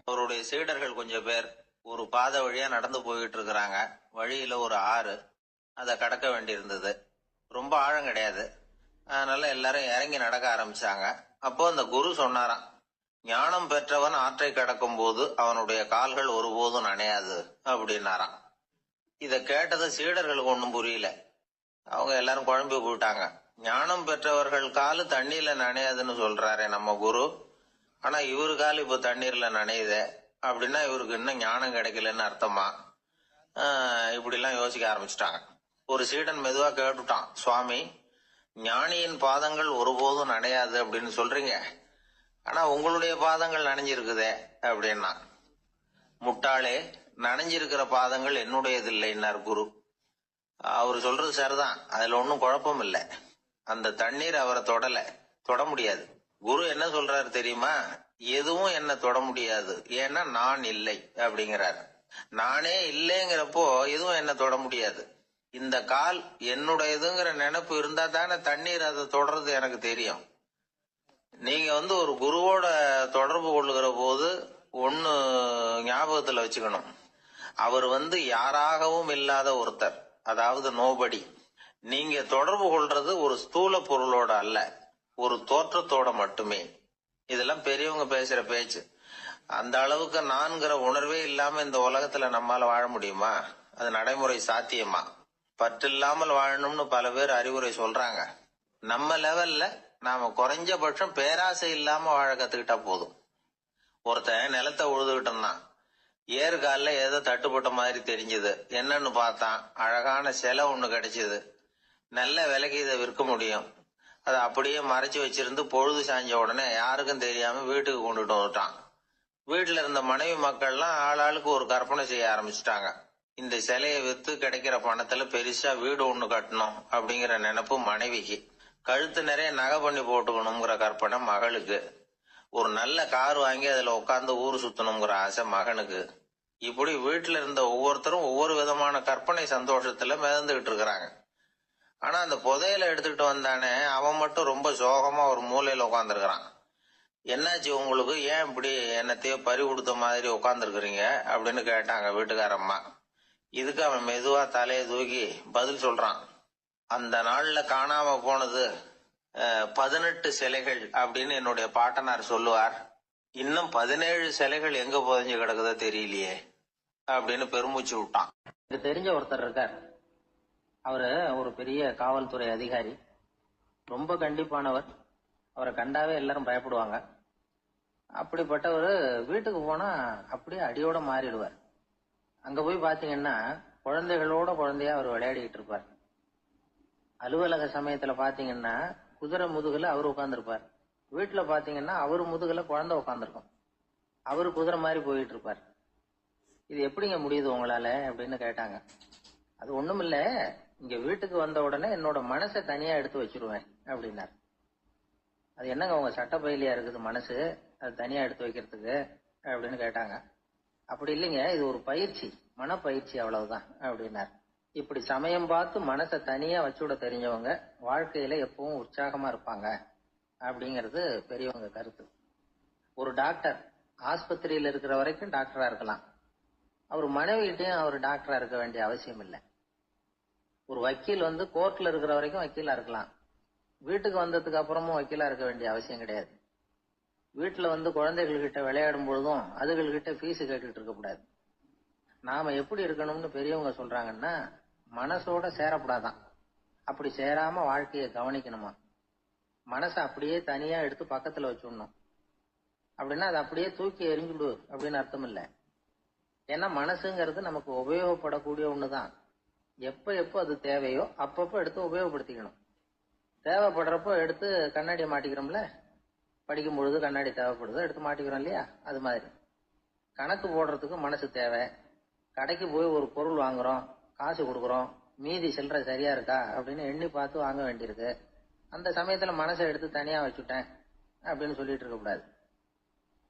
அவருடைய சீடர்கள் கொஞ்சம் பேர் ஒரு பாதை வழியா நடந்து போயிட்டு இருக்கிறாங்க. வழியில ஒரு ஆறு, அதை கடக்க வேண்டியிருந்தது. ரொம்ப ஆழம் கிடையாது. அதனால எல்லாரும் இறங்கி நடக்க ஆரம்பிச்சாங்க. அப்போ அந்த குரு சொன்னாராம், ஞானம் பெற்றவன் ஆற்றை கடக்கும் போது அவனுடைய கால்கள் ஒருபோதும் நனையாது அப்படின்னாராம். இத கேட்டது சீடர்களுக்கு ஒன்றும் புரியல. அவங்க எல்லாரும் குழம்பி போயிட்டாங்க. ஞானம் பெற்றவர்கள் காலு தண்ணீர்ல நனையாதுன்னு சொல்றாரே நம்ம குரு, ஆனா இவரு கால் இப்ப தண்ணீர்ல நனையுதே அப்படின்னா இவருக்கு இன்னும் ஞானம் கிடைக்கலன்னு அர்த்தமா? இப்படி எல்லாம் யோசிக்க ஆரம்பிச்சுட்டாங்க. ஒரு சீடன் மெதுவா கேட்டுட்டான், சுவாமி, ஞானியின் பாதங்கள் ஒருபோதும் நனையாது அப்படின்னு சொல்றீங்க, ஆனா உங்களுடைய பாதங்கள் நனைஞ்சிருக்குதே அப்படின்னா. முட்டாளே, நனைஞ்சிருக்கிற பாதங்கள் என்னுடையது இல்லைன்னார் குரு. அவரு சொல்றது சரிதான், அதுல ஒன்னும் குழப்பம் இல்லை. அந்த தண்ணீர் அவரை தொட முடியாது. குரு என்ன சொல்றாரு தெரியுமா? எதுவும் என்ன தொட முடியாது, ஏன்னா நான் இல்லை அப்படிங்கிறாரு. நானே இல்லைங்கிறப்போ எதுவும் என்ன தொட முடியாது. இந்த கால் என்னுடையதுங்கிற நினைப்பு இருந்தா தானே தண்ணீர் அதை தொடர்றது எனக்கு தெரியும். நீங்க ஒரு குருவோட தொடர்பு கொள்ளுகிற போது ஒன்னு ஞாபகத்துல வச்சுக்கணும், அவர் யாராகவும் இல்லாத ஒருத்தர், அதாவது நோபடி. நீங்க தொடர்பு கொள்றது ஒரு ஸ்தூல பொருளோட அல்ல, ஒரு தோற்றத்தோட மட்டுமே. இதெல்லாம் பெரியவங்க பேசுற பேச்சு. அந்த அளவுக்கு நான்கிற உணர்வே இல்லாம இந்த உலகத்துல நம்மால வாழ முடியுமா? அது நடைமுறை சாத்தியமா? பற்றில்லாமல் வாழணும்னு பல பேர் அறிவுரை சொல்றாங்க. நம்ம லெவல்ல நாம குறைஞ்சபட்சம் பேராசை இல்லாம வாழ கத்துக்கிட்டா போதும். ஒருத்தன் நிலத்தை உழுதுகிட்டு இருந்தான். ஏறுகால ஏதோ தட்டுப்பட்ட மாதிரி தெரிஞ்சது. என்னன்னு பார்த்தான், அழகான சிலை ஒண்ணு கிடைச்சது. நல்ல விலைக்கு இதை விற்க முடியும். அதை அப்படியே மறைச்சு வச்சிருந்து பொழுது சாஞ்ச உடனே யாருக்கும் தெரியாம வீட்டுக்கு கொண்டுட்டு வந்துட்டான். வீட்டுல இருந்த மனைவி மக்கள்லாம் ஆளாளுக்கு ஒரு கற்பனை செய்ய ஆரம்பிச்சுட்டாங்க. இந்த சிலையை வித்து கிடைக்கிற பணத்துல பெருசா வீடு ஒண்ணு கட்டணும் அப்படிங்கிற நினைப்பு மனைவிக்கு. கழுத்து நிறைய நகை பண்ணி போட்டுக்கணுங்கிற கற்பனை மகளுக்கு. ஒரு நல்ல கார் வாங்கி அதுல உட்காந்து ஊர் சுத்தணுங்கிற ஆசை மகனுக்கு. இப்படி வீட்டுல இருந்த ஒவ்வொருத்தரும் ஒவ்வொரு விதமான கற்பனை சந்தோஷத்துல மிதந்துகிட்டு இருக்கிறாங்க. ஆனா அந்த புதையலை எடுத்துக்கிட்டு வந்தானே, அவன் மட்டும் ரொம்ப சோகமா ஒரு மூலையில உட்காந்துருக்கிறான். என்னாச்சு உங்களுக்கு, ஏன் இப்படி என்னத்தையோ பறி கொடுத்த மாதிரி உட்காந்துருக்குறீங்க அப்படின்னு கேட்டாங்க வீட்டுக்காரம்மா. இதுக்கு அவன் மெதுவா தலையை தூக்கி பதில் சொல்றான். அந்த நாள்ல காணாம போனது 18 சிலைகள் அப்படின்னு என்னுடைய பாட்டனார் சொல்லுவார். இன்னும் 17 சிலைகள் எங்க புதைஞ்சு கிடக்குதோ தெரியலையே அப்படின்னு பெருமூச்சு விட்டான். எனக்கு தெரிஞ்ச ஒருத்தர் இருக்கார். அவரு ஒரு பெரிய காவல்துறை அதிகாரி, ரொம்ப கண்டிப்பானவர். அவரை கண்டாவே எல்லாரும் பயப்படுவாங்க. அப்படிப்பட்டவர் வீட்டுக்கு போனா அப்படியே அடியோட மாறிடுவார். அங்க போய் பாத்தீங்கன்னா குழந்தைகளோட குழந்தையா அவர் விளையாடிட்டு இருப்பார். அலுவலக சமயத்துல பாத்தீங்கன்னா குதிரை முதுகுல அவர் உட்கார்ந்துருப்பார். வீட்டுல பாத்தீங்கன்னா அவரு முதுகுல குழந்தை உட்காந்துருக்கும். அவரு குதிரை மாதிரி போயிட்டு இருப்பார். இது எப்படிங்க முடியுது உங்களால அப்படின்னு கேட்டாங்க. அது ஒண்ணுமில்ல, இங்க வீட்டுக்கு வந்த உடனே என்னோட மனசை தனியா எடுத்து வச்சிருவேன் அப்படின்னார். அது என்னங்க உங்க சட்டப்பையிலையா இருக்குது மனசு, அது தனியா எடுத்து வைக்கிறதுக்கு அப்படின்னு கேட்டாங்க. அப்படி இல்லைங்க, இது ஒரு பயிற்சி, மனப்பயிற்சி, அவ்வளவுதான் அப்படின்னார். இப்படி சமயம் பார்த்து மனசை தனியா வச்சுவிட தெரிஞ்சவங்க வாழ்க்கையில எப்பவும் உற்சாகமா இருப்பாங்க அப்படிங்கிறது பெரியவங்க கருத்து. ஒரு டாக்டர் ஆஸ்பத்திரியில இருக்கிற வரைக்கும் டாக்டரா இருக்கலாம். அவர் மனைவிகிட்டையும் அவர் டாக்டரா இருக்க வேண்டிய அவசியம் இல்லை. ஒரு வக்கீல் கோர்ட்ல இருக்கிற வரைக்கும் வக்கீலா இருக்கலாம். வீட்டுக்கு வந்ததுக்கு அப்புறமும் வக்கீலா இருக்க வேண்டிய அவசியம் கிடையாது. வீட்டுல குழந்தைகள் கிட்ட விளையாடும் பொழுதும் அதுகள்கிட்ட ஃபீஸ் கேட்டுட்டு இருக்க கூடாது. நாம எப்படி இருக்கணும்னு பெரியவங்க சொல்றாங்கன்னா, மனசோட சேரக்கூடாதான். அப்படி சேராம வாழ்க்கையை கவனிக்கணுமா. மனசை அப்படியே தனியா எடுத்து பக்கத்துல வச்சுடணும். அப்படின்னா அதை அப்படியே தூக்கி எறிஞ்சுடு அப்படின்னு அர்த்தம் இல்லை. ஏன்னா மனசுங்கிறது நமக்கு உபயோகப்படக்கூடிய ஒண்ணுதான். எப்ப அது தேவையோ அப்பப்போ எடுத்து உபயோகப்படுத்திக்கணும். தேவைப்படுறப்போ எடுத்து கண்ணாடியை மாட்டிக்கிறோம்ல, படிக்கும் பொழுது கண்ணாடி தேவைப்படுது, எடுத்து மாட்டிக்கிறோம் இல்லையா? அது மாதிரி கணக்கு போடுறதுக்கு மனசு தேவை. கடைக்கு போய் ஒரு பொருள் வாங்குறோம், காசு கொடுக்குறோம், மீதி சில்லறை சரியா இருக்கா அப்படின்னு எண்ணி பார்த்து வாங்க வேண்டியிருக்கு. அந்த சமயத்துல மனசை எடுத்து தனியா வச்சுட்டேன் அப்படின்னு சொல்லிட்டு இருக்க கூடாது.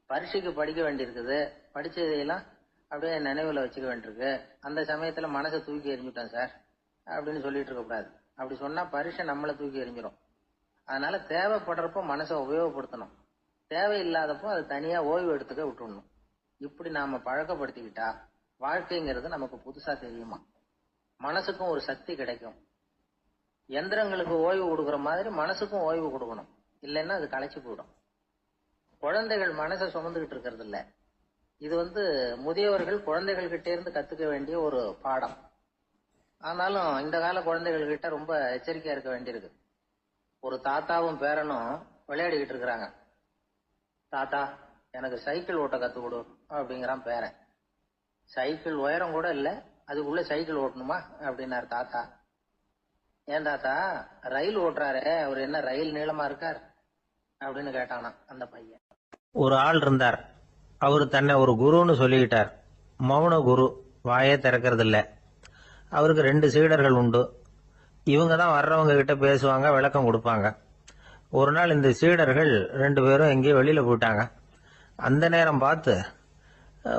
பரீட்சைக்கு படிக்க வேண்டியிருக்குது, படிச்சதையெல்லாம் அப்படியே நினைவுல வச்சுக்க வேண்டியிருக்கு. அந்த சமயத்துல மனசை தூக்கி எறிஞ்சுட்டேன் சார் அப்படின்னு சொல்லிட்டு இருக்க கூடாது. அப்படி சொன்னா பரீட்சை நம்மளை தூக்கி எறிஞ்சிடும். அதனால தேவைப்படுறப்போ மனசை உபயோகப்படுத்தணும், தேவையில்லாதப்போ அது தனியா ஓய்வு எடுத்துக்க விட்டுடணும். இப்படி நாம பழக்கப்படுத்திக்கிட்டா வாழ்க்கைங்கிறது நமக்கு புதுசா தெரியுமா. மனசுக்கும் ஒரு சக்தி கிடைக்கும். எந்திரங்களுக்கு ஓய்வு கொடுக்கற மாதிரி மனசுக்கும் ஓய்வு கொடுக்கணும், இல்லைன்னா அது களைச்சு போயிடும். குழந்தைகள் மனசை சுமந்துகிட்டு இருக்கிறது இல்ல. இது முதியவர்கள் குழந்தைகள் கிட்டே இருந்து கத்துக்க வேண்டிய ஒரு பாடம். ஆனாலும் இந்த கால குழந்தைகள் கிட்ட ரொம்ப எச்சரிக்கையா இருக்க வேண்டியிருக்கு. ஒரு தாத்தாவும் பேரனும் விளையாடிக்கிட்டு இருக்கிறாங்க. தாத்தா, எனக்கு சைக்கிள் ஓட்ட கத்து கொடு அப்படிங்கிறான் பேரன். சைக்கிள் உயரம் கூட இல்ல, அதுக்குள்ள சைக்கிள் ஓட்டணுமா அப்படின்னாரு தாத்தா. ஏன் தாத்தா, ரயில் ஓட்டுறாரு, அவர் என்ன ரயில் நீளமா இருக்கார் அப்படின்னு கேட்டானா அந்த பையன். ஒரு ஆள் இருந்தார். அவரு தன்னை ஒரு குருன்னு சொல்லிக்கிட்டார். மௌன குரு, வாயே திறக்கிறது இல்ல. அவருக்கு 2 சீடர்கள் உண்டு. இவங்க தான் வர்றவங்க கிட்ட பேசுவாங்க, விளக்கம் கொடுப்பாங்க. ஒரு நாள் இந்த சீடர்கள் 2 பேரும் எங்கேயோ வெளியில போயிட்டாங்க. அந்த நேரம் பார்த்து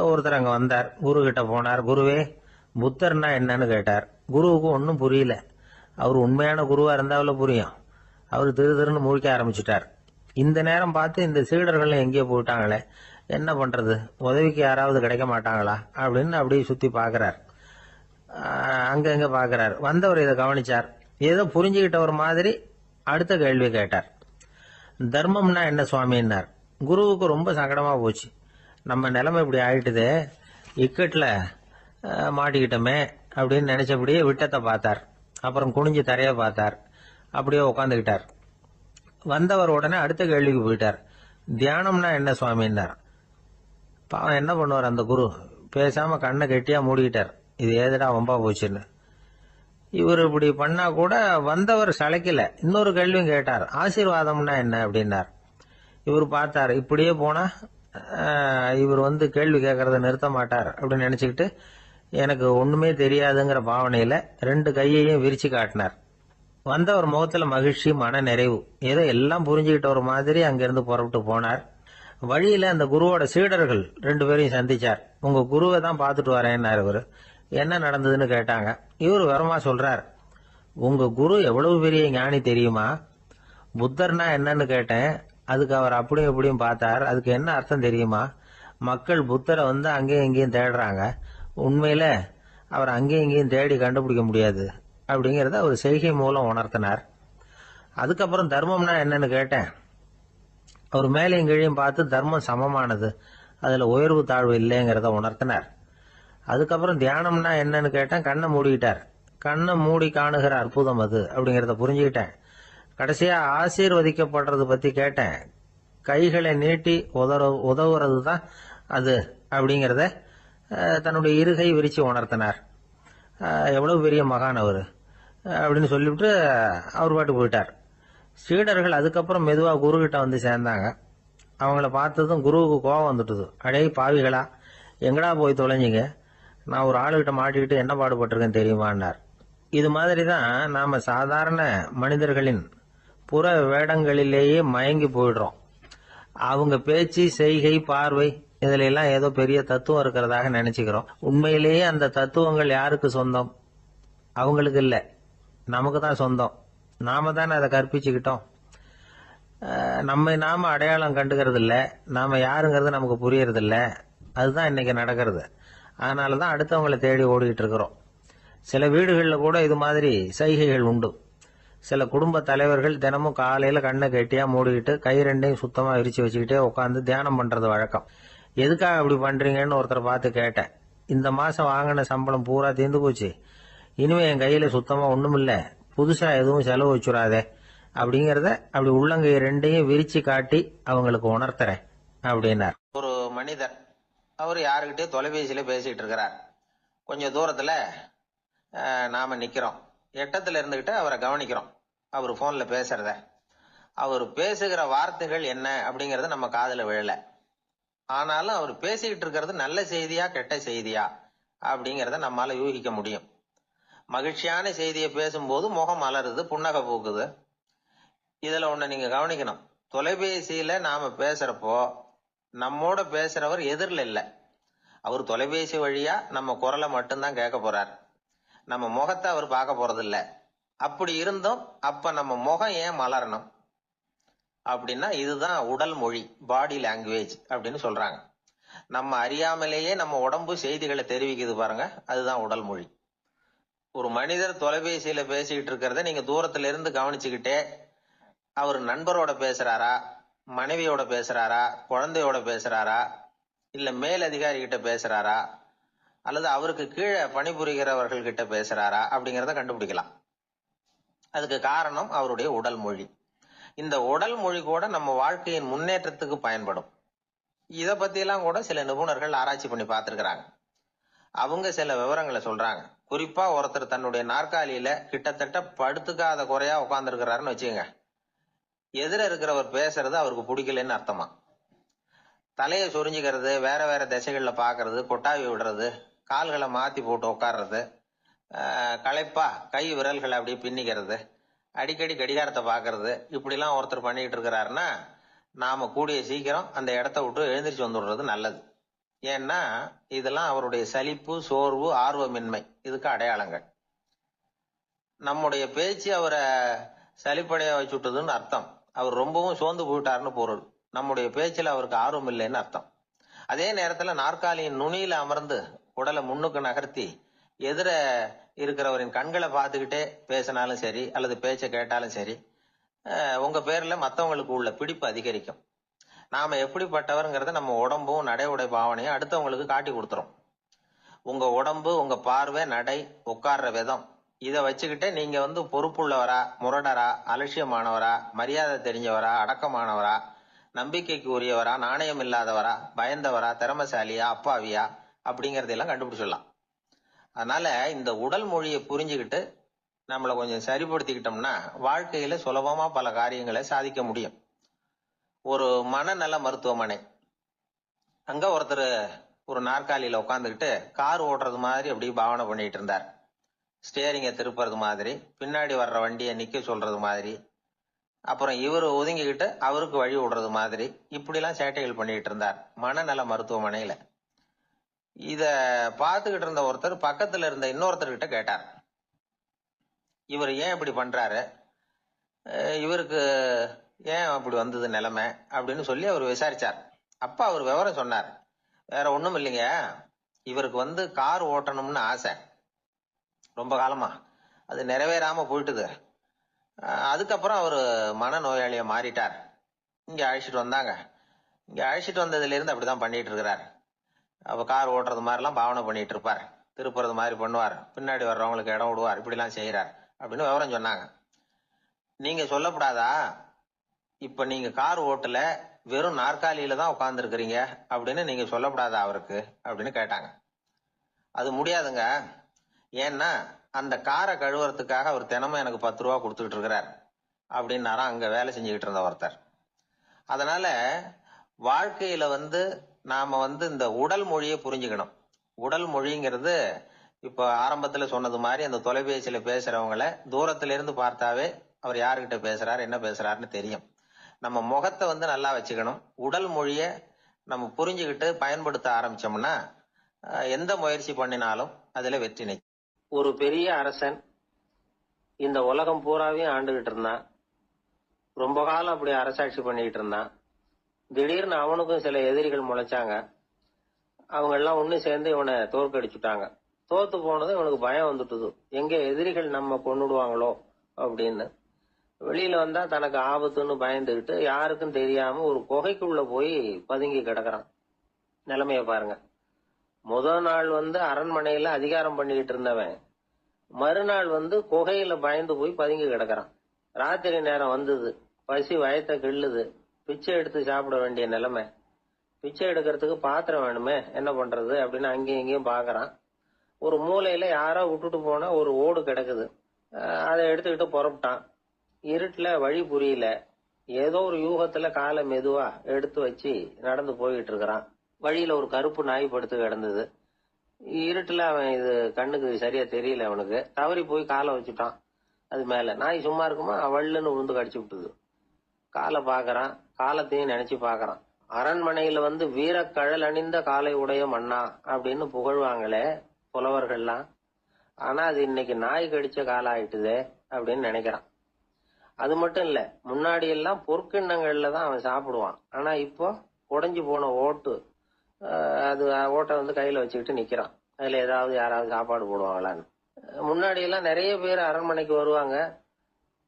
ஒருத்தர் அங்க வந்தார். குரு கிட்ட போனார். குருவே, புத்தர்னா என்னன்னு கேட்டார். குருவுக்கு ஒன்னும் புரியல. அவர் உண்மையான குருவா இருந்தாவில புரியும். அவர் திருன்னு முழிக்க ஆரம்பிச்சுட்டார். இந்த நேரம் பார்த்து இந்த சீடர்கள் எங்கேயோ போயிட்டாங்களே, என்ன பண்றது, உதவிக்கு யாராவது கிடைக்க மாட்டாங்களா அப்படின்னு அப்படியே சுத்தி பாக்குறார். அங்க எங்க பாக்குறார். வந்தவர் இதை கவனிச்சார். ஏதோ புரிஞ்சுக்கிட்டவர் மாதிரி அடுத்த கேள்வி கேட்டார். தர்மம்னா என்ன சுவாமின்னார். குருவுக்கு ரொம்ப சங்கடமா போச்சு. நம்ம நிலைமை இப்படி ஆயிட்டுதே, இக்கட்ல மாட்டிக்கிட்டோமே அப்படின்னு நினைச்சபடியே விட்டத்தை பார்த்தார். அப்புறம் குனிஞ்சு தரைய பார்த்தார். அப்படியே உட்காந்துக்கிட்டார். வந்தவர் உடனே அடுத்த கேள்விக்கு போயிட்டார். தியானம்னா என்ன சுவாமின்னார். பாவம் என்ன பண்ணுவார் அந்த குரு, பேசாம கண்ணை கெட்டியா மூடிக்கிட்டார். இது ஏதுடா வம்பா போச்சுன்னு. இவர் இப்படி பண்ணா கூட வந்தவர் சளைக்கல. இன்னொரு கேள்வியும் கேட்டார். ஆசீர்வாதம்னா என்ன அப்படின்னார். இவர் பார்த்தார். இப்படியே போனா இவர் கேள்வி கேட்கறத நிறுத்த மாட்டார் அப்படின்னு நினைச்சுக்கிட்டு எனக்கு ஒண்ணுமே தெரியாதுங்கிற பாவனையில 2 கையையும் விரிச்சு காட்டினார். வந்தவர் முகத்துல மகிழ்ச்சி, மன நிறைவு. ஏதோ எல்லாம் புரிஞ்சுக்கிட்ட ஒரு மாதிரி அங்கிருந்து புறப்பட்டு போனார். வழியில அந்த குருவோட சீடர்கள் 2 பேரையும் சந்திச்சார். உங்க குருவை தான் பார்த்துட்டு வரேன்னாரு இவரு. என்ன நடந்ததுன்னு கேட்டாங்க. இவர் விவரமா சொல்றார். உங்க குரு எவ்வளவு பெரிய ஞானி தெரியுமா? புத்தர்னா என்னன்னு கேட்டேன். அதுக்கு அவர் அப்படியும் இப்படியும் பார்த்தார். அதுக்கு என்ன அர்த்தம் தெரியுமா? மக்கள் புத்தரை அங்கேயும் இங்கேயும் தேடுறாங்க. உண்மையில அவர் அங்கேயும் இங்கேயும் தேடி கண்டுபிடிக்க முடியாது அப்படிங்கறத அவர் செய்கை மூலம் உணர்த்தினார். அதுக்கப்புறம் தர்மம்னா என்னன்னு கேட்டேன். அவர் மேலையும் கீழையும் பார்த்து தர்மம் சமமானது, அதுல உயர்வு தாழ்வு இல்லைங்கிறத உணர்த்தினார். அதுக்கப்புறம் தியானம்னா என்னன்னு கேட்டேன். கண்ணை மூடிக்கிட்டார். கண்ணை மூடி காணுகிற அற்புதம் அது அப்படிங்கறத புரிஞ்சுக்கிட்டேன். கடைசியா ஆசீர்வதிக்கப்படுறது பத்தி கேட்டேன். கைகளை நீட்டி உதவுறது தான் அது அப்படிங்கறத தன்னுடைய இருகை விரிச்சு உணர்த்தினார். எவ்வளவு பெரிய மகான் அவரு அப்படின்னு சொல்லிவிட்டு அவர் பாட்டு போயிட்டார். சீடர்கள் அதுக்கப்புறம் மெதுவா குரு கிட்ட சேர்ந்தாங்க. அவங்கள பார்த்ததும் குருவுக்கு கோபம் வந்துட்டுது. அடே பாவிகளா, எங்கடா போய் தொலைஞ்சிங்க, நான் ஒரு ஆளுகிட்ட மாட்டிக்கிட்டு என்ன பாடுபட்டிருக்கேன் தெரியுமான்னார். இது மாதிரிதான் நாம சாதாரண மனிதர்களின் புற வேடங்களிலேயே மயங்கி போயிடுறோம். அவங்க பேச்சு, செய்கை, பார்வை இதுல எல்லாம் ஏதோ பெரிய தத்துவம் இருக்கிறதாக நினைச்சுக்கிறோம். உண்மையிலேயே அந்த தத்துவங்கள் யாருக்கு சொந்தம்? அவங்களுக்கு இல்ல, நமக்கு தான் சொந்தம். நாம தானே அதை கற்பிச்சுக்கிட்டோம். நம்மை நாம அடையாளம் கண்டுக்கிறது இல்ல, நாம யாருங்கிறது நமக்கு புரியறது இல்ல. அதுதான் இன்னைக்கு நடக்கிறது. அதனாலதான் அடுத்தவங்களை தேடி ஓடிக்கிட்டு இருக்கிறோம். சில வீடுகளில் கூட இது மாதிரி சைகைகள் உண்டு. சில குடும்ப தலைவர்கள் தினமும் காலையில கண்ணை கெட்டியா மூடிக்கிட்டு கை 2ஐயும் சுத்தமா விரிச்சு வச்சுக்கிட்டே உட்காந்து தியானம் பண்றது வழக்கம். எதுக்காக அப்படி பண்றீங்கன்னு ஒருத்தரை பார்த்து கேட்டேன். இந்த மாசம் வாங்கின சம்பளம் பூரா தீர்ந்து போச்சு, இனிமே என் கையில சுத்தமா ஒண்ணும் இல்ல, புதுசா எதுவும் செலவு வச்சுடாதே அப்படிங்கறத அப்படி உள்ளங்கை 2ஐயும் விரிச்சு காட்டி அவங்களுக்கு உணர்த்துறேன் அப்படின்னார். ஒரு மனிதர், அவர் யாருக்கிட்டே தொலைபேசியில பேசிட்டு இருக்கிறார். கொஞ்சம் தூரத்துல நாம நிக்கிறோம். எட்டத்துல இருந்துகிட்டு அவரை கவனிக்கிறோம். அவர் போன்ல பேசுறத, அவர் பேசுகிற வார்த்தைகள் என்ன அப்படிங்கறது நம்ம காதுல விழல. ஆனாலும் அவர் பேசிக்கிட்டு இருக்கிறது நல்ல செய்தியா கெட்ட செய்தியா அப்படிங்கறத நம்மால யூகிக்க முடியும். மகிழ்ச்சியான செய்தியை பேசும்போது முகம் மலருது, புன்னகை பூக்குது. இதுல ஒண்ணு நீங்க கவனிக்கணும். தொலைபேசியில நாம பேசுறப்போ நம்மோட பேசுறவர் எதிரில் இல்ல. அவர் தொலைபேசி வழியா நம்ம குரலை மட்டும்தான் கேட்க போறார். நம்ம முகத்தை அவர் பார்க்க போறது இல்ல. அப்படி இருந்தும் அப்ப நம்ம முகம் ஏன் மலரணும் அப்படின்னா இதுதான் உடல் மொழி, பாடி லாங்குவேஜ் அப்படின்னு சொல்றாங்க. நம்ம அறியாமலேயே நம்ம உடம்பு செய்திகளை தெரிவிக்குது பாருங்க, அதுதான் உடல் மொழி. ஒரு மனிதர் தொலைபேசியில பேசிக்கிட்டு இருக்கிறத நீங்க தூரத்துல இருந்து கவனிச்சுக்கிட்டே அவர் நண்பரோட பேசுறாரா, மனைவியோட பேசுறாரா, குழந்தையோட பேசுறாரா, இல்ல மேல் அதிகாரி கிட்ட பேசுறாரா, அல்லது அவருக்கு கீழே பணிபுரிகிறவர்கள் கிட்ட பேசுறாரா அப்படிங்கறத கண்டுபிடிக்கலாம். அதுக்கு காரணம் அவருடைய உடல் மொழி. இந்த உடல் மொழி கூட நம்ம வாழ்க்கையின் முன்னேற்றத்துக்கு பயன்படும். இத பத்தி எல்லாம் கூட சில நிபுணர்கள் ஆராய்ச்சி பண்ணி பார்த்திருக்கிறாங்க. அவங்க சில விவரங்களை சொல்றாங்க. குறிப்பா ஒருத்தர் தன்னுடைய நாற்காலியில கிட்டத்தட்ட படுத்துக்காத குறையா உட்கார்ந்து இருக்கிறாருன்னு வச்சுக்கோங்க. எதிர இருக்கிறவர் பேசுறது அவருக்கு பிடிக்கலன்னு அர்த்தமா. தலையை சொரிஞ்சுக்கிறது, வேற வேற திசைகள்ல பாக்குறது, கொட்டாவி விடுறது, கால்களை மாத்தி போட்டு உட்கார்றது, களைப்பா கை விரல்களை அப்படியே பின்னிக்கிறது, அடிக்கடி கடிகாரத்தை பாக்குறது, இப்படிலாம் ஒருத்தர் பண்ணிட்டு இருக்கிறாருன்னா நாம கூடிய சீக்கிரம் அந்த இடத்த விட்டு எழுந்திரிச்சு வந்துடுறது நல்லது. ஏன்னா இதெல்லாம் அவருடைய சலிப்பு, சோர்வு, ஆர்வமின்மை இதுக்கு அடையாளங்கள். நம்முடைய பேச்சு அவரை சலிப்படைய வச்சுட்டதுன்னு அர்த்தம். அவர் ரொம்பவும் சோர்ந்து போயிட்டாருன்னு பொருள். நம்முடைய பேச்சில் அவருக்கு ஆர்வம் இல்லைன்னு அர்த்தம். அதே நேரத்துல நாற்காலியின் நுனியில அமர்ந்து உடலை முன்னுக்கு நகர்த்தி எதிர இருக்கிறவரின் கண்களை பார்த்துக்கிட்டே பேசினாலும் சரி அல்லது பேச்சை கேட்டாலும் சரி, உங்க பேர்ல மத்தவங்களுக்கு உள்ள பிடிப்பு அதிகரிக்கும். நாம எப்படிப்பட்டவர்ங்கிறத நம்ம உடம்பும் நடை உடை பாவனையும் அடுத்தவங்களுக்கு காட்டி கொடுத்துரும். உங்க உடம்பு, உங்க பார்வை, நடை, உட்கார்ற விதம் இதை வச்சுக்கிட்டே நீங்க பொறுப்புள்ளவரா, முரடரா, அலட்சியமானவரா, மரியாதை தெரிஞ்சவரா, அடக்கமானவரா, நம்பிக்கைக்கு உரியவரா, நாணயம் இல்லாதவரா, பயந்தவரா, திறமசாலியா, அப்பாவியா அப்படிங்கறதெல்லாம் கண்டுபிடிச்சிடலாம். அதனால இந்த உடல் மொழியை புரிஞ்சுக்கிட்டு நம்மளை கொஞ்சம் சரிப்படுத்திக்கிட்டோம்னா வாழ்க்கையில சுலபமா பல காரியங்களை சாதிக்க முடியும். ஒரு மனநல மருத்துவமனை, அங்க ஒருத்தர் ஒரு நாற்காலியில உட்காந்துக்கிட்டு கார் ஓட்டுறது மாதிரி அப்படி பாவனை பண்ணிட்டு இருந்தார். ஸ்டேரிங்க திருப்புறது மாதிரி, பின்னாடி வர்ற வண்டியை நிக்க சொல்றது மாதிரி, அப்புறம் இவர் ஒதுங்கிக்கிட்டு அவருக்கு வழி விடுறது மாதிரி, இப்படிலாம் சேட்டைகள் பண்ணிட்டு இருந்தார் மனநல மருத்துவமனையில. இத பார்த்துக்கிட்டு இருந்த ஒருத்தர் பக்கத்துல இருந்த இன்னொருத்தர்கிட்ட கேட்டார், இவர் ஏன் இப்படி பண்றாரு, இவருக்கு ஏன் அப்படி வந்தது நிலைமை அப்படின்னு சொல்லி அவர் விசாரிச்சார். அப்ப அவர் விவரம் சொன்னார். வேற ஒண்ணும் இல்லைங்க, இவருக்கு கார் ஓட்டணும்னு ஆசை ரொம்ப காலமா, அது நிறைவேறாம போயிட்டுது. அதுக்கப்புறம் அவர் மனநோயாளியா மாறிட்டார். இங்க அழைச்சிட்டு வந்தாங்க. இங்க அழைச்சிட்டு வந்ததுல இருந்து அப்படிதான் பண்ணிட்டு இருக்கிறார். அப்ப கார் ஓட்டுறது மாதிரிலாம் பாவனை பண்ணிட்டு இருப்பார், திருப்புறது மாதிரி பண்ணுவார், பின்னாடி வர்றவங்களுக்கு இடம் விடுவார், இப்படிலாம் செய்யறார் அப்படின்னு விவரம் சொன்னாங்க. நீங்க சொல்லப்படாதா, இப்ப நீங்க கார் ஓட்டல, வெறும் நாற்காலியில தான் உட்கார்ந்து இருக்கிறீங்க அப்படின்னு நீங்க சொல்லப்படாதா அவருக்கு அப்படின்னு கேட்டாங்க. அது முடியாதுங்க, ஏன்னா அந்த காரை கழுவுறதுக்காக அவர் தினமும் எனக்கு 10 ரூபா கொடுத்துக்கிட்டு இருக்கிறார் அப்படின்னாராம் அங்க வேலை செஞ்சுக்கிட்டு இருந்த ஒருத்தர். அதனால வாழ்க்கையில நாம இந்த உடல் மொழியை புரிஞ்சுக்கணும். உடல் மொழிங்கிறது இப்ப ஆரம்பத்துல சொன்னது மாதிரி அந்த தொலைபேசியில பேசுறவங்கள தூரத்துல இருந்து பார்த்தாவே அவர் யாருகிட்ட பேசுறாரு, என்ன பேசுறாருன்னு தெரியும். நம்ம முகத்தை நல்லா வச்சுக்கணும். உடல் மொழிய நம்ம புரிஞ்சுக்கிட்டு பயன்படுத்த ஆரம்பிச்சோம்னா எந்த முயற்சி பண்ணினாலும் அதுல வெற்றி நிச்சயம். ஒரு பெரிய அரசன் இந்த உலகம் பூராவையும் ஆண்டுகிட்டு இருந்தான். ரொம்ப காலம் அப்படி அரசாட்சி பண்ணிக்கிட்டு இருந்தான். திடீர்னு அவனுக்கும் சில எதிரிகள் முளைச்சாங்க. அவங்க எல்லாம் ஒண்ணு சேர்ந்து இவனை தோற்கடிச்சுட்டாங்க. தோத்து போனது இவனுக்கு பயம் வந்துட்டுது, எங்க எதிரிகள் நம்ம கொன்னுடுவாங்களோ அப்படின்னு. வெளியில வந்தா தனக்கு ஆபத்துன்னு பயந்துகிட்டு யாருக்கும் தெரியாம ஒரு குகைக்குள்ள போய் பதுங்கி கிடக்குறான். நிலைமைய பாருங்க. முதல் நாள் அரண்மனையில அதிகாரம் பண்ணிக்கிட்டு இருந்தவன் மறுநாள் குகையில பயந்து போய் பதுங்கி கிடக்குறான். ராத்திரி நேரம் வந்தது, பசி வயத்தை கிள்ளுது, பிச்சை எடுத்து சாப்பிட வேண்டிய நிலைமை. பிச்சை எடுக்கிறதுக்கு பாத்திரம் வேணுமே, என்ன பண்றது அப்படின்னு அங்கேயும் இங்கேயும் பாக்குறான். ஒரு மூலையில யாரோ விட்டுட்டு போன ஒரு ஓடு கிடக்குது. அதை எடுத்துக்கிட்டு புறப்பட்டான். இருட்டுல வழி புரியல. ஏதோ ஒரு யூகத்துல காலை மெதுவா எடுத்து வச்சு நடந்து போயிட்டு இருக்கிறான். வழியில ஒரு கருப்பு நாய் படுத்து கிடந்தது. இருட்டுல அவன் இது கண்ணுக்கு சரியா தெரியல, அவனுக்கு தவறி போய் காலை வச்சுட்டான் அது மேல. நாய் சும்மா இருக்குமா, வள்ளுன்னு உழுந்து கடிச்சு விட்டுது. காலை பாக்குறான், காலத்தையும் நினைச்சு பாக்குறான். அரண்மனையில வீரக்கழல் அணிந்த காலை உடைய மன்னா அப்படின்னு புகழ்வாங்களே புலவர்கள்லாம். ஆனா அது இன்னைக்கு நாய் கடிச்ச காலம் ஆயிட்டுதே அப்படின்னு நினைக்கிறான். அது மட்டும் இல்ல, முன்னாடி எல்லாம் பொற்கிண்ணங்கள்ல தான் அவன் சாப்பிடுவான். ஆனா இப்போ உடைஞ்சு போன ஓட்டு அது ஓட்டை வந்து கையில வச்சுக்கிட்டு நிக்கிறான். அதுல ஏதாவது யாராவது சாப்பாடு போடுவாங்களான்னு. முன்னாடி எல்லாம் நிறைய பேர் அரண்மனைக்கு வருவாங்க.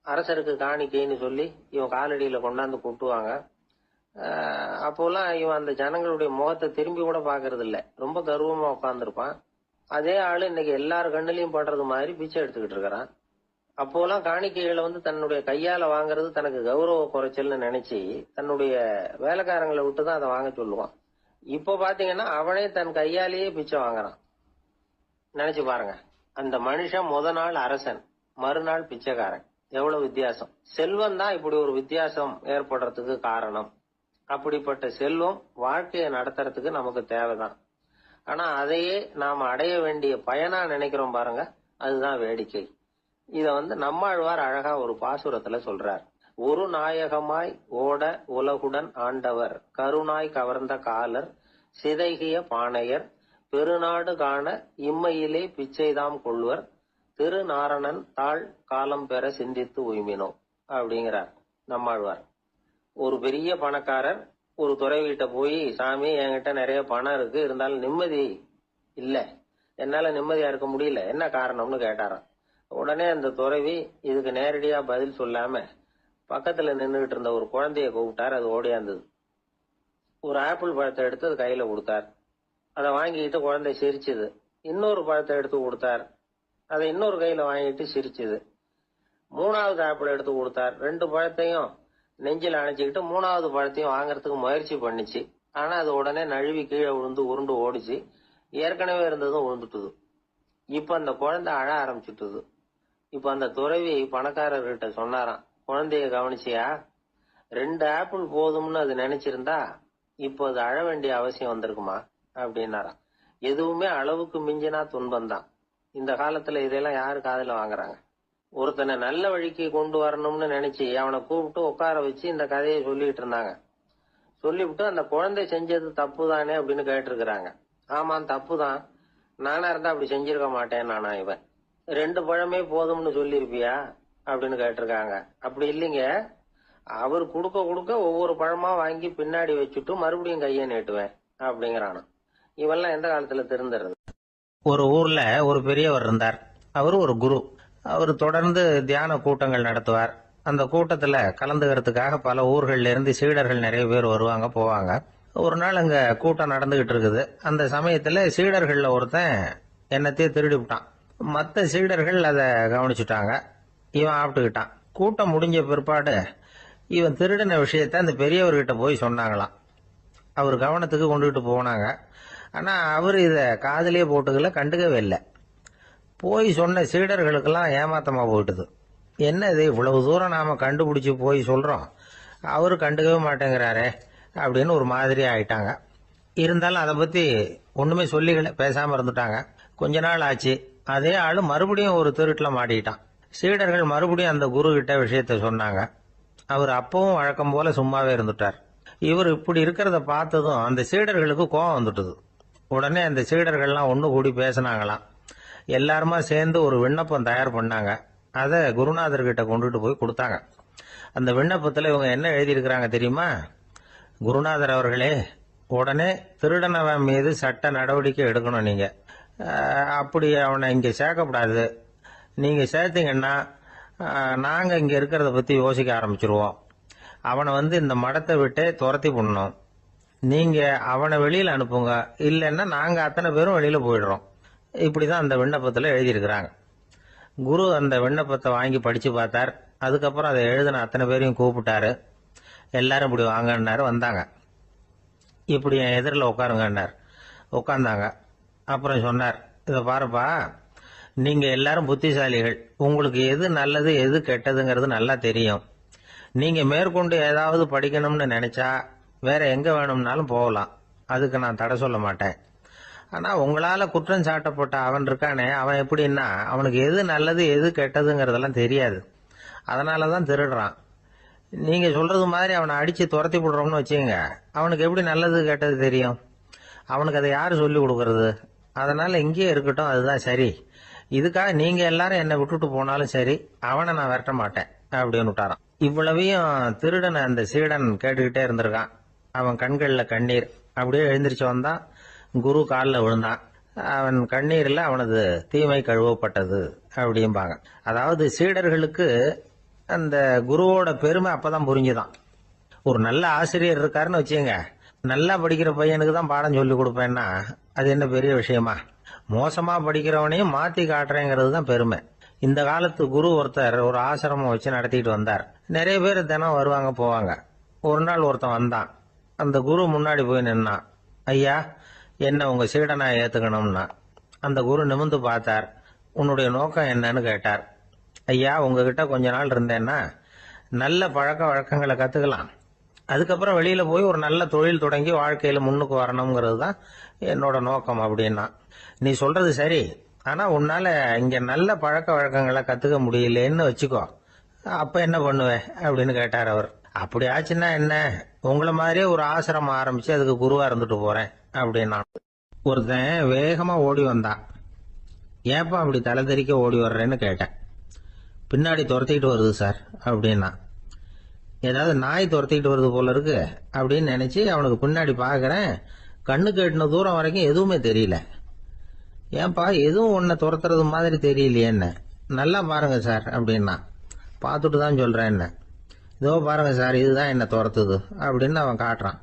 அரசருக்கு காணிக்கைன்னு சொல்லி இவன் காலடியில கொண்டாந்து கொட்டுவாங்க. அப்போலாம் இவன் அந்த ஜனங்களுடைய முகத்தை திரும்பி கூட பாக்குறது இல்ல. ரொம்ப கர்வமா உட்காந்துருப்பான். அதே ஆளு இன்னைக்கு எல்லார் கண்ணிலையும் படுறது மாதிரி பிச்சை எடுத்துக்கிட்டு இருக்கிறான். அப்போலாம் காணிக்கைகளை வந்து தன்னுடைய கையால வாங்குறது தனக்கு கௌரவ குறைச்சல்னு நினைச்சு தன்னுடைய வேலைக்காரங்களை விட்டுதான் அதை வாங்க சொல்லுவான். இப்போ பாத்தீங்கன்னா அவனே தன் கையாலேயே பிச்சை வாங்குறான். நினைச்சு பாருங்க. அந்த மனுஷன் முத நாள் அரசன், மறுநாள் பிச்சைக்காரன். எவ்வளவு வித்தியாசம். செல்வம் தான் இப்படி ஒரு வித்தியாசம் ஏற்படுறதுக்கு காரணம். அப்படிப்பட்ட செல்வம் வாழ்க்கையை நடத்துறதுக்கு நமக்கு தேவைதான். ஆனா அதையே நாம அடைய வேண்டிய பயனா நினைக்கிறோம் பாருங்க, அதுதான் வேடிக்கை. இத வந்து நம்மாழ்வார் அழகா ஒரு பாசுரத்துல சொல்றார். ஒரு நாயகமாய் ஓட உலகுடன் ஆண்டவர், கருணாய் கவர்ந்த காலர், சிதைகிய பானையர், பெருநாடு காண இம்மையிலே பிச்சைதாம் கொள்வர், திருநாரணன் தாழ் காலம் பெற சிந்தித்து உய்மினோ அப்படிங்கிறார் நம்மாழ்வார். ஒரு பெரிய பணக்காரர் ஒரு துறவிகிட்ட போய், சாமி என்கிட்ட நிறைய பணம் இருக்கு, இருந்தாலும் நிம்மதி இல்ல, என்னால நிம்மதியா இருக்க முடியல, என்ன காரணம்னு கேட்டாராம். உடனே அந்த துறவி இதுக்கு நேரடியா பதில் சொல்லாம பக்கத்துல நின்றுகிட்டு இருந்த ஒரு குழந்தைய கூப்பிட்டார். அது ஓடியாந்தது. ஒரு ஆப்பிள் பழத்தை எடுத்து அது கையில கொடுத்தார். அதை வாங்கிக்கிட்டு குழந்தை சிரிச்சுது. இன்னொரு பழத்தை எடுத்து கொடுத்தார். அதை இன்னொரு கையில வாங்கிட்டு சிரிச்சுது. மூணாவது ஆப்பிள் எடுத்து கொடுத்தார். 2 பழத்தையும் நெஞ்சில் அணைச்சிக்கிட்டு 3வது பழத்தையும் வாங்கறதுக்கு முயற்சி பண்ணிச்சு. ஆனா அது உடனே நழுவி கீழே விழுந்து உருண்டு ஓடிச்சு. ஏற்கனவே இருந்ததும் விழுந்துட்டுது. இப்ப அந்த குழந்தை அழ ஆரம்பிச்சுட்டுது. இப்ப அந்த துறவி பணக்காரர்கிட்ட சொன்னாராம், குழந்தைய கவனிச்சியா? 2 ஆப்பிள் போதும்னு அது நினைச்சிருந்தா இப்போ அது அழ வேண்டிய அவசியம் வந்திருக்குமா அப்படின்னாராம். எதுவுமே அளவுக்கு மிஞ்சினா துன்பம் தான். இந்த காலத்துல இதெல்லாம் யாரு காதுல வாங்குறாங்க? ஒருத்தனை நல்ல வழிக்கு கொண்டு வரணும்னு நினைச்சு அவனை கூப்பிட்டு உட்கார வச்சு இந்த கதையை சொல்லிட்டு இருந்தாங்க. சொல்லிவிட்டு அந்த குழந்தை செஞ்சது தப்பு தானே அப்படின்னு கேட்டிருக்கிறாங்க. ஆமா, தப்பு தான். நானா இருந்தா அப்படி செஞ்சிருக்க மாட்டேன் நானா இவன். 2 பழமே போதும்னு சொல்லிருப்பியா அப்படின்னு கேட்டிருக்காங்க. அப்படி இல்லைங்க, அவர் கொடுக்க கொடுக்க ஒவ்வொரு பழமா வாங்கி பின்னாடி வச்சுட்டு மறுபடியும் கையை நீட்டுவேன் அப்படிங்கிறானா. இவெல்லாம் எந்த காலத்துல திருந்துறது? ஒரு ஊர்ல ஒரு பெரியவர் இருந்தார். அவர் ஒரு குரு. அவர் தொடர்ந்து தியான கூட்டங்கள் நடத்துவார். அந்த கூட்டத்துல கலந்துக்கிறதுக்காக பல ஊர்கள்ல இருந்து சீடர்கள் நிறைய பேர் வருவாங்க போவாங்க. ஒரு நாள் அங்க கூட்டம் நடந்துகிட்டு இருக்குது. அந்த சமயத்துல சீடர்கள்ல ஒருத்தன் என்னத்தையே திருடி விட்டான். மற்ற சீடர்கள் அதை கவனிச்சுட்டாங்க. இவன் ஆப்பிட்டுக்கிட்டான். கூட்டம் முடிஞ்ச பிற்பாடு இவன் திருடின விஷயத்த அந்த பெரியவர்கிட்ட போய் சொன்னாங்களாம். அவர் கவனத்துக்கு கொண்டுகிட்டு போனாங்க. ஆனா அவர் இத காதலியே போட்டுக்கல, கண்டுக்கவே இல்லை. போய் சொன்ன சீடர்களுக்கெல்லாம் ஏமாத்தமா போயிட்டுது. என்ன இது, இவ்வளவு தூரம் நாம கண்டுபிடிச்சு போய் சொல்றோம், அவரு கண்டுக்கவே மாட்டேங்கிறாரே அப்படின்னு ஒரு மாதிரி ஆயிட்டாங்க. இருந்தாலும் அதை பத்தி ஒண்ணுமே சொல்லிக்கல, பேசாம இருந்துட்டாங்க. கொஞ்ச நாள் ஆச்சு. அதே ஆளு மறுபடியும் ஒரு திருட்டுல மாட்டிக்கிட்டான். சீடர்கள் மறுபடியும் அந்த குரு கிட்ட விஷயத்த சொன்னாங்க. அவர் அப்பவும் வழக்கம் போல சும்மாவே இருந்துட்டார். இவர் இப்படி இருக்கிறத பார்த்ததும் அந்த சீடர்களுக்கு கோபம் வந்துட்டுது. உடனே அந்த சீடர்கள்லாம் ஒண்ணு கூடி பேசினாங்களாம். எல்லாருமா சேர்ந்து ஒரு விண்ணப்பம் தயார் பண்ணாங்க. அதை குருநாதர்கிட்ட கொண்டுட்டு போய் கொடுத்தாங்க. அந்த விண்ணப்பத்துல இவங்க என்ன எழுதியிருக்கிறாங்க தெரியுமா? குருநாதர் அவர்களே, உடனே திருடனவன் மீது சட்ட நடவடிக்கை எடுக்கணும். நீங்க அப்படி அவனை இங்க சேர்க்கப்படாது. நீங்க சேர்த்தீங்கன்னா நாங்க இங்க இருக்கிறத பத்தி யோசிக்க ஆரம்பிச்சிருவோம். அவனை இந்த மடத்தை விட்டே துரத்தி பண்ணணும். நீங்க அவனை வெளியில அனுப்புங்க, இல்லைன்னா நாங்க அத்தனை பேரும் வெளியில போயிடுறோம். இப்படிதான் அந்த விண்ணப்பத்துல எழுதியிருக்கிறாங்க. குரு அந்த விண்ணப்பத்தை வாங்கி படிச்சு பார்த்தார். அதுக்கப்புறம் அதை எழுதின அத்தனை பேரையும் கூப்பிட்டாரு. எல்லாரும் இப்படி வாங்கன்னாரு. வந்தாங்க. இப்படி என் எதிரில் உட்காருங்கன்னார். உட்கார்ந்தாங்க. அப்புறம் சொன்னார், இதை பாருப்பா, நீங்க எல்லாரும் புத்திசாலிகள். உங்களுக்கு எது நல்லது எது கெட்டதுங்கிறது நல்லா தெரியும். நீங்க மேற்கொண்டு ஏதாவது படிக்கணும்னு நினைச்சா வேற எங்க வேணும்னாலும் போகலாம். அதுக்கு நான் தடை சொல்ல மாட்டேன். ஆனா உங்களால குற்றம் சாட்டப்பட்ட அவன் இருக்கானே, அவன் எப்படின்னா அவனுக்கு எது நல்லது எது கெட்டதுங்கிறதெல்லாம் தெரியாது. அதனாலதான் திருடுறான். நீங்க சொல்றது மாதிரி அவனை அடிச்சு துரத்தி விடுறோம்னு வச்சுங்க, அவனுக்கு எப்படி நல்லது கெட்டது தெரியும்? அவனுக்கு அதை யாரு சொல்லி கொடுக்கறது? அதனால இங்கேயே இருக்கட்டும், அதுதான் சரி. இதுக்காக நீங்க எல்லாரும் என்னை விட்டுட்டு போனாலும் சரி, அவனை நான் விரட்ட மாட்டேன் அப்படின்னு விட்டாரான். இவ்வளவையும் திருடனை அந்த சீடன் கேட்டுக்கிட்டே இருந்திருக்கான். அவன் கண்கள்ல கண்ணீர். அப்படியே எழுந்திரிச்சு வந்தான். குரு காலில் விழுந்தான். அவன் கண்ணீரில் அவனது தீமை கழுவப்பட்டது அப்படிம்பாங்க. அதாவது சீடர்களுக்கு அந்த குருவோட பெருமை அப்பதான் புரிஞ்சுதான். ஒரு நல்ல ஆசிரியர் இருக்காருன்னு வச்சுங்க, நல்லா படிக்கிற பையனுக்கு தான் பாடம் சொல்லி கொடுப்பேன்னா அது என்ன பெரிய விஷயமா? மோசமா படிக்கிறவனையும் மாத்தி காட்டுறேங்கிறது தான் பெருமை. இந்த காலத்து குரு ஒருத்தர் ஒரு ஆசிரமம் வச்சு நடத்திட்டு வந்தார். நிறைய பேர் தினம் வருவாங்க போவாங்க. ஒரு நாள் ஒருத்தன் வந்தான். அந்த குரு முன்னாடி போய் நின்னான். ஐயா, என்ன உங்க சீடனா ஏத்துக்கணும்னா. அந்த குரு நிமிர்ந்து பார்த்தார். உன்னுடைய நோக்கம் என்னன்னு கேட்டார். ஐயா, உங்ககிட்ட கொஞ்ச நாள் இருந்தேன்னா நல்ல பழக்க வழக்கங்களை கத்துக்கலாம், அதுக்கப்புறம் வெளியில போய் ஒரு நல்ல தொழில் தொடங்கி வாழ்க்கையில முன்னுக்கு வரணுங்கிறது தான் என்னோட நோக்கம் அப்படின்னா. நீ சொல்றது சரி, ஆனா உன்னால இங்க நல்ல பழக்க வழக்கங்களை கத்துக்க முடியலன்னு வச்சுக்கோ, அப்ப என்ன பண்ணுவேன் அப்படின்னு கேட்டார் அவர். அப்படி ஆச்சுன்னா என்ன, உங்களை மாதிரியே ஒரு ஆசிரமம் ஆரம்பிச்சு அதுக்கு குருவா இருந்துட்டு போறேன் அப்படின்னா. ஒருத்தன் வேகமா ஓடி வந்தான். ஏப்பா அப்படி தலை தெறிக்க ஓடி வர்றேன்னு கேட்டேன். பின்னாடி துரத்திக்கிட்டு வருது சார் அப்படின்னா. ஏதாவது நாய் துரத்திக்கிட்டு வருது போல இருக்கு அப்படின்னு நினைச்சு அவனுக்கு பின்னாடி பாக்குறேன். கண்ணுக்கு எட்டின தூரம் வரைக்கும் எதுவுமே தெரியல. ஏன்பா எதுவும் உன்னை துரத்துறது மாதிரி தெரியலையே என்ன, நல்லா பாருங்க சார் அப்படின்னா. பார்த்துட்டு தான் சொல்றேன் என்ன. இதோ பாருங்க சார், இதுதான் என்ன துரத்துது அப்படின்னு அவன் காட்டுறான்.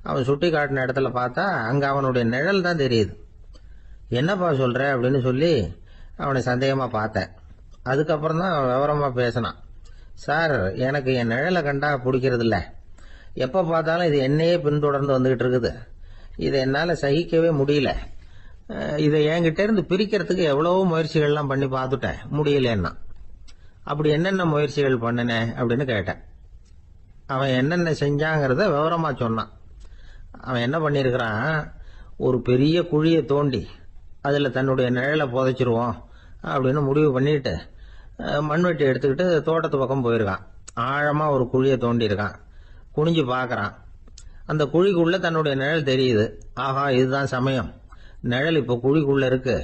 அவன் சுட்டி காட்டின இடத்துல பார்த்தா அங்க அவனுடைய நிழல் தான் தெரியுது. என்னப்பா சொல்ற அப்படின்னு சொல்லி அவனை சந்தேகமா பார்த்தேன். அதுக்கப்புறம் தான் அவன் விவரமா பேசினான். சார், எனக்கு என் நிழலை கண்டா பிடிக்கிறது இல்ல. எப்ப பார்த்தாலும் இது என்னையே பின்தொடர்ந்து வந்துகிட்டு இருக்குது. இதை என்னால சகிக்கவே முடியல. இதை என்கிட்ட இருந்து பிரிக்கிறதுக்கு எவ்வளவோ முயற்சிகள்லாம் பண்ணி பார்த்துட்டேன், முடியலன்னா. அப்படி என்னென்ன முயற்சிகள் பண்ணினேன் அப்படின்னு கேட்டேன். அவன் என்னென்ன செஞ்சாங்கிறத விவரமா சொன்னான். அவன் என்ன பண்ணிருக்கிறான், ஒரு பெரிய குழியை தோண்டி அதுல தன்னுடைய நிழலை புதைச்சிருவோம் அப்படின்னு முடிவு பண்ணிட்டு மண்வெட்டி எடுத்துக்கிட்டு தோட்டத்து பக்கம் போயிருக்கான். ஆழமா ஒரு குழியை தோண்டி இருக்கான். குனிஞ்சு பாக்குறான். அந்த குழிக்குள்ள தன்னுடைய நிழல் தெரியுது. ஆஹா, இதுதான் சமயம், நிழல் இப்ப குழிக்குள்ள இருக்கு,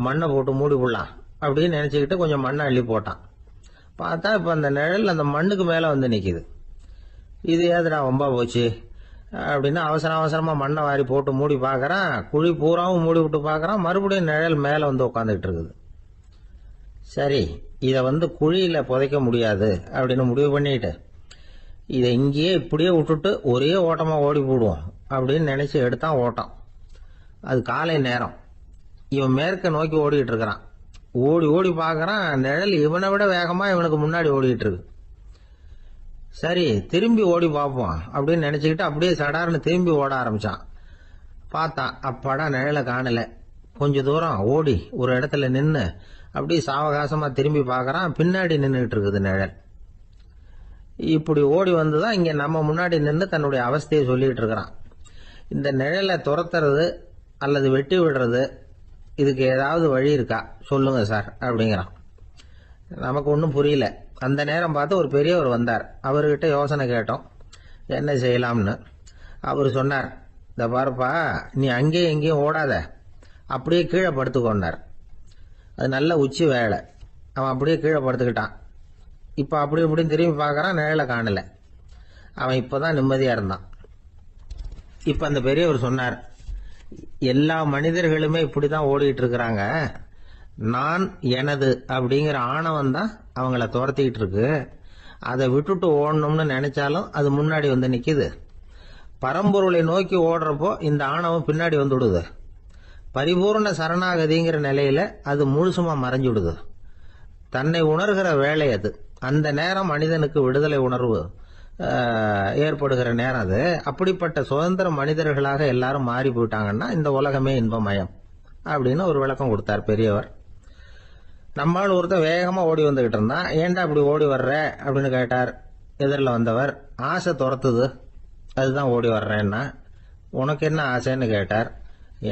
மண்ணை போட்டு மூடி போடலாம் அப்படின்னு நினைச்சுக்கிட்டு கொஞ்சம் மண்ணை அள்ளி போட்டான். பார்த்தா இப்ப அந்த நிழல் அந்த மண்ணுக்கு மேல வந்து நிக்குது. இது ஏதுடா வம்பா போச்சு அப்படின்னு அவசரமா மண்ணை வாரி போட்டு மூடி பாக்குறான். குழி பூராவும் மூடி விட்டு பாக்குறான். மறுபடியும் நிழல் மேல வந்து உட்காந்துட்டு இருக்குது. சரி, இத குழியில புதைக்க முடியாது அப்படின்னு முடிவு பண்ணிட்டு இதை இங்கேயே இப்படியே விட்டுட்டு ஒரே ஓட்டமா ஓடி போடுவோம் அப்படின்னு நினைச்சு எடுத்தான் ஓட்டம். அது காலை நேரம். இவன் மேற்க நோக்கி ஓடிட்டு இருக்கிறான். ஓடி ஓடி பாக்குறான், நிழல் இவனை விட வேகமா இவனுக்கு முன்னாடி ஓடிட்டு இருக்கு. சரி, திரும்பி ஓடி பார்ப்போம் அப்படின்னு நினைச்சுக்கிட்டு அப்படியே சடார்னு திரும்பி ஓட ஆரம்பிச்சான். பார்த்தான், அப்பாடா நிழலை காணல. கொஞ்ச தூரம் ஓடி ஒரு இடத்துல நின்னு அப்படியே சாவகாசமா திரும்பி பாக்குறான். பின்னாடி நின்றுட்டு இருக்குது நிழல். இப்படி ஓடி வந்துதான் இங்க நம்ம முன்னாடி நின்று தன்னுடைய அவஸ்தையை சொல்லிட்டு இருக்கிறான். இந்த நிழலை துரத்துறது அல்லது வெட்டி விடுறது, இதுக்கு ஏதாவது வழி இருக்கா சொல்லுங்க சார் அப்படிங்கிறான். நமக்கு ஒன்றும் புரியல. அந்த நேரம் பார்த்து ஒரு பெரியவர் வந்தார். அவர்கிட்ட யோசனை கேட்டோம், என்ன செய்யலாம்னு. அவர் சொன்னார், இந்த பாருப்பா, நீ அங்கேயும் எங்கேயும் ஓடாத, அப்படியே கீழே படுத்துக்கொண்டார். அது நல்ல உச்சி வேலை. அவன் அப்படியே கீழே படுத்துக்கிட்டான். இப்ப அப்படி இப்படின்னு திரும்பி பார்க்கறான், நிழலை காணல. அவன் இப்பதான் நிம்மதியா இருந்தான். இப்ப அந்த பெரியவர் சொன்னார், எல்லா மனிதர்களுமே இப்படிதான் ஓடிட்டு இருக்கிறாங்க. நான் எனது அப்படிங்கிற ஆணவம் தான் அவங்கள துரத்திக்கிட்டு இருக்கு. அதை விட்டுட்டு ஓடணும்னு நினைச்சாலும் அது முன்னாடி வந்து நிக்குது. பரம்பொருளை நோக்கி ஓடுறப்போ இந்த ஆணவம் பின்னாடி வந்துடுது. பரிபூர்ண சரணாகதிங்கிற நிலையில அது முழுசுமா மறைஞ்சுடுது. தன்னை உணர்கிற வேலை அது. அந்த நேரம் மனிதனுக்கு விடுதலை உணர்வு ஏற்படுகிற நேரம் அது. அப்படிப்பட்ட சுதந்திர மனிதர்களாக எல்லாரும் மாறி போயிட்டாங்கன்னா இந்த உலகமே இன்பமயம் அப்படின்னு ஒரு விளக்கம் கொடுத்தார் பெரியவர். நம்மால் ஒருத்தர் வேகமா ஓடி வந்துகிட்டு இருந்தான். ஏன்டா அப்படி ஓடி வர்ற அப்படின்னு கேட்டார் எதிரில் வந்தவர். ஆசை துரத்துது, அதுதான் ஓடி வர்றேன்னா. உனக்கு என்ன ஆசைன்னு கேட்டார்.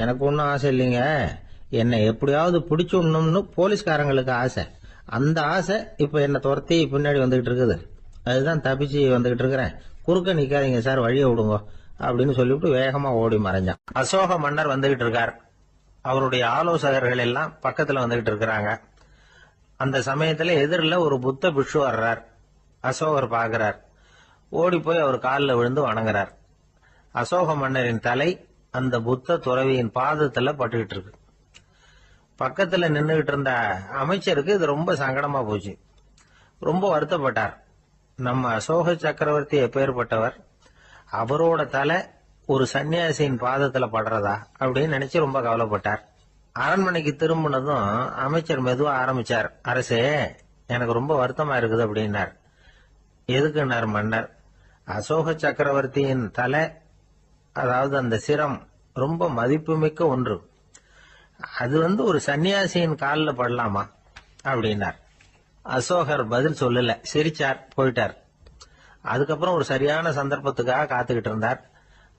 எனக்கு ஒன்றும் ஆசை இல்லைங்க, என்னை எப்படியாவது பிடிச்சுடணும்னு போலீஸ்காரங்களுக்கு ஆசை. அந்த ஆசை இப்ப என்ன துரத்தி பின்னாடி வந்துகிட்டு இருக்குது. அதுதான் தப்பிச்சு வந்துகிட்டு இருக்கிறேன். குறுக்க நிக்காதீங்க சார், வழியை விடுங்க அப்படின்னு சொல்லிவிட்டு வேகமா ஓடி மறைஞ்சான். அசோக மன்னர் வந்துகிட்டு இருக்கார். அவருடைய ஆலோசகர்கள் எல்லாம் பக்கத்துல வந்துகிட்டு இருக்கிறாங்க. அந்த சமயத்துல எதிரில் ஒரு புத்த பிக்ஷு வர்றார். அசோகர் பாக்குறார். ஓடி போய் அவர் காலில் விழுந்து வணங்குறார். அசோக மன்னரின் தலை அந்த புத்த துறவியின் பாதத்துல பட்டுக்கிட்டு இருக்கு. பக்கத்துல நின்றுகிட்டு இருந்த அமைச்சருக்கு இது ரொம்ப சங்கடமா போச்சு. ரொம்ப வருத்தப்பட்டார். நம்ம அசோக சக்கரவர்த்தி எப்பேற்பட்டவர், அவரோட தலை ஒரு சன்னியாசியின் பாதத்துல படுறதா அப்படின்னு நினைச்சு ரொம்ப கவலைப்பட்டார். அரண்மனைக்கு திரும்பினதும் அமைச்சர் மெதுவா ஆரம்பிச்சார். அரசே, எனக்கு ரொம்ப வருத்தமா இருக்குது அப்படின்னார். எதுக்குன்னார் மன்னர். அசோக சக்கரவர்த்தியின் தலை, அதாவது அந்த சிரம், ரொம்ப மதிப்புமிக்க ஒன்று. அது ஒரு சன்னியாசியின் காலில் படலாமா அப்படின்னார். அசோகர் பதில் சொல்லல, சிரிச்சார், போயிட்டார். அதுக்கப்புறம் ஒரு சரியான சந்தர்ப்பத்துக்காக காத்துக்கிட்டு இருந்தார்.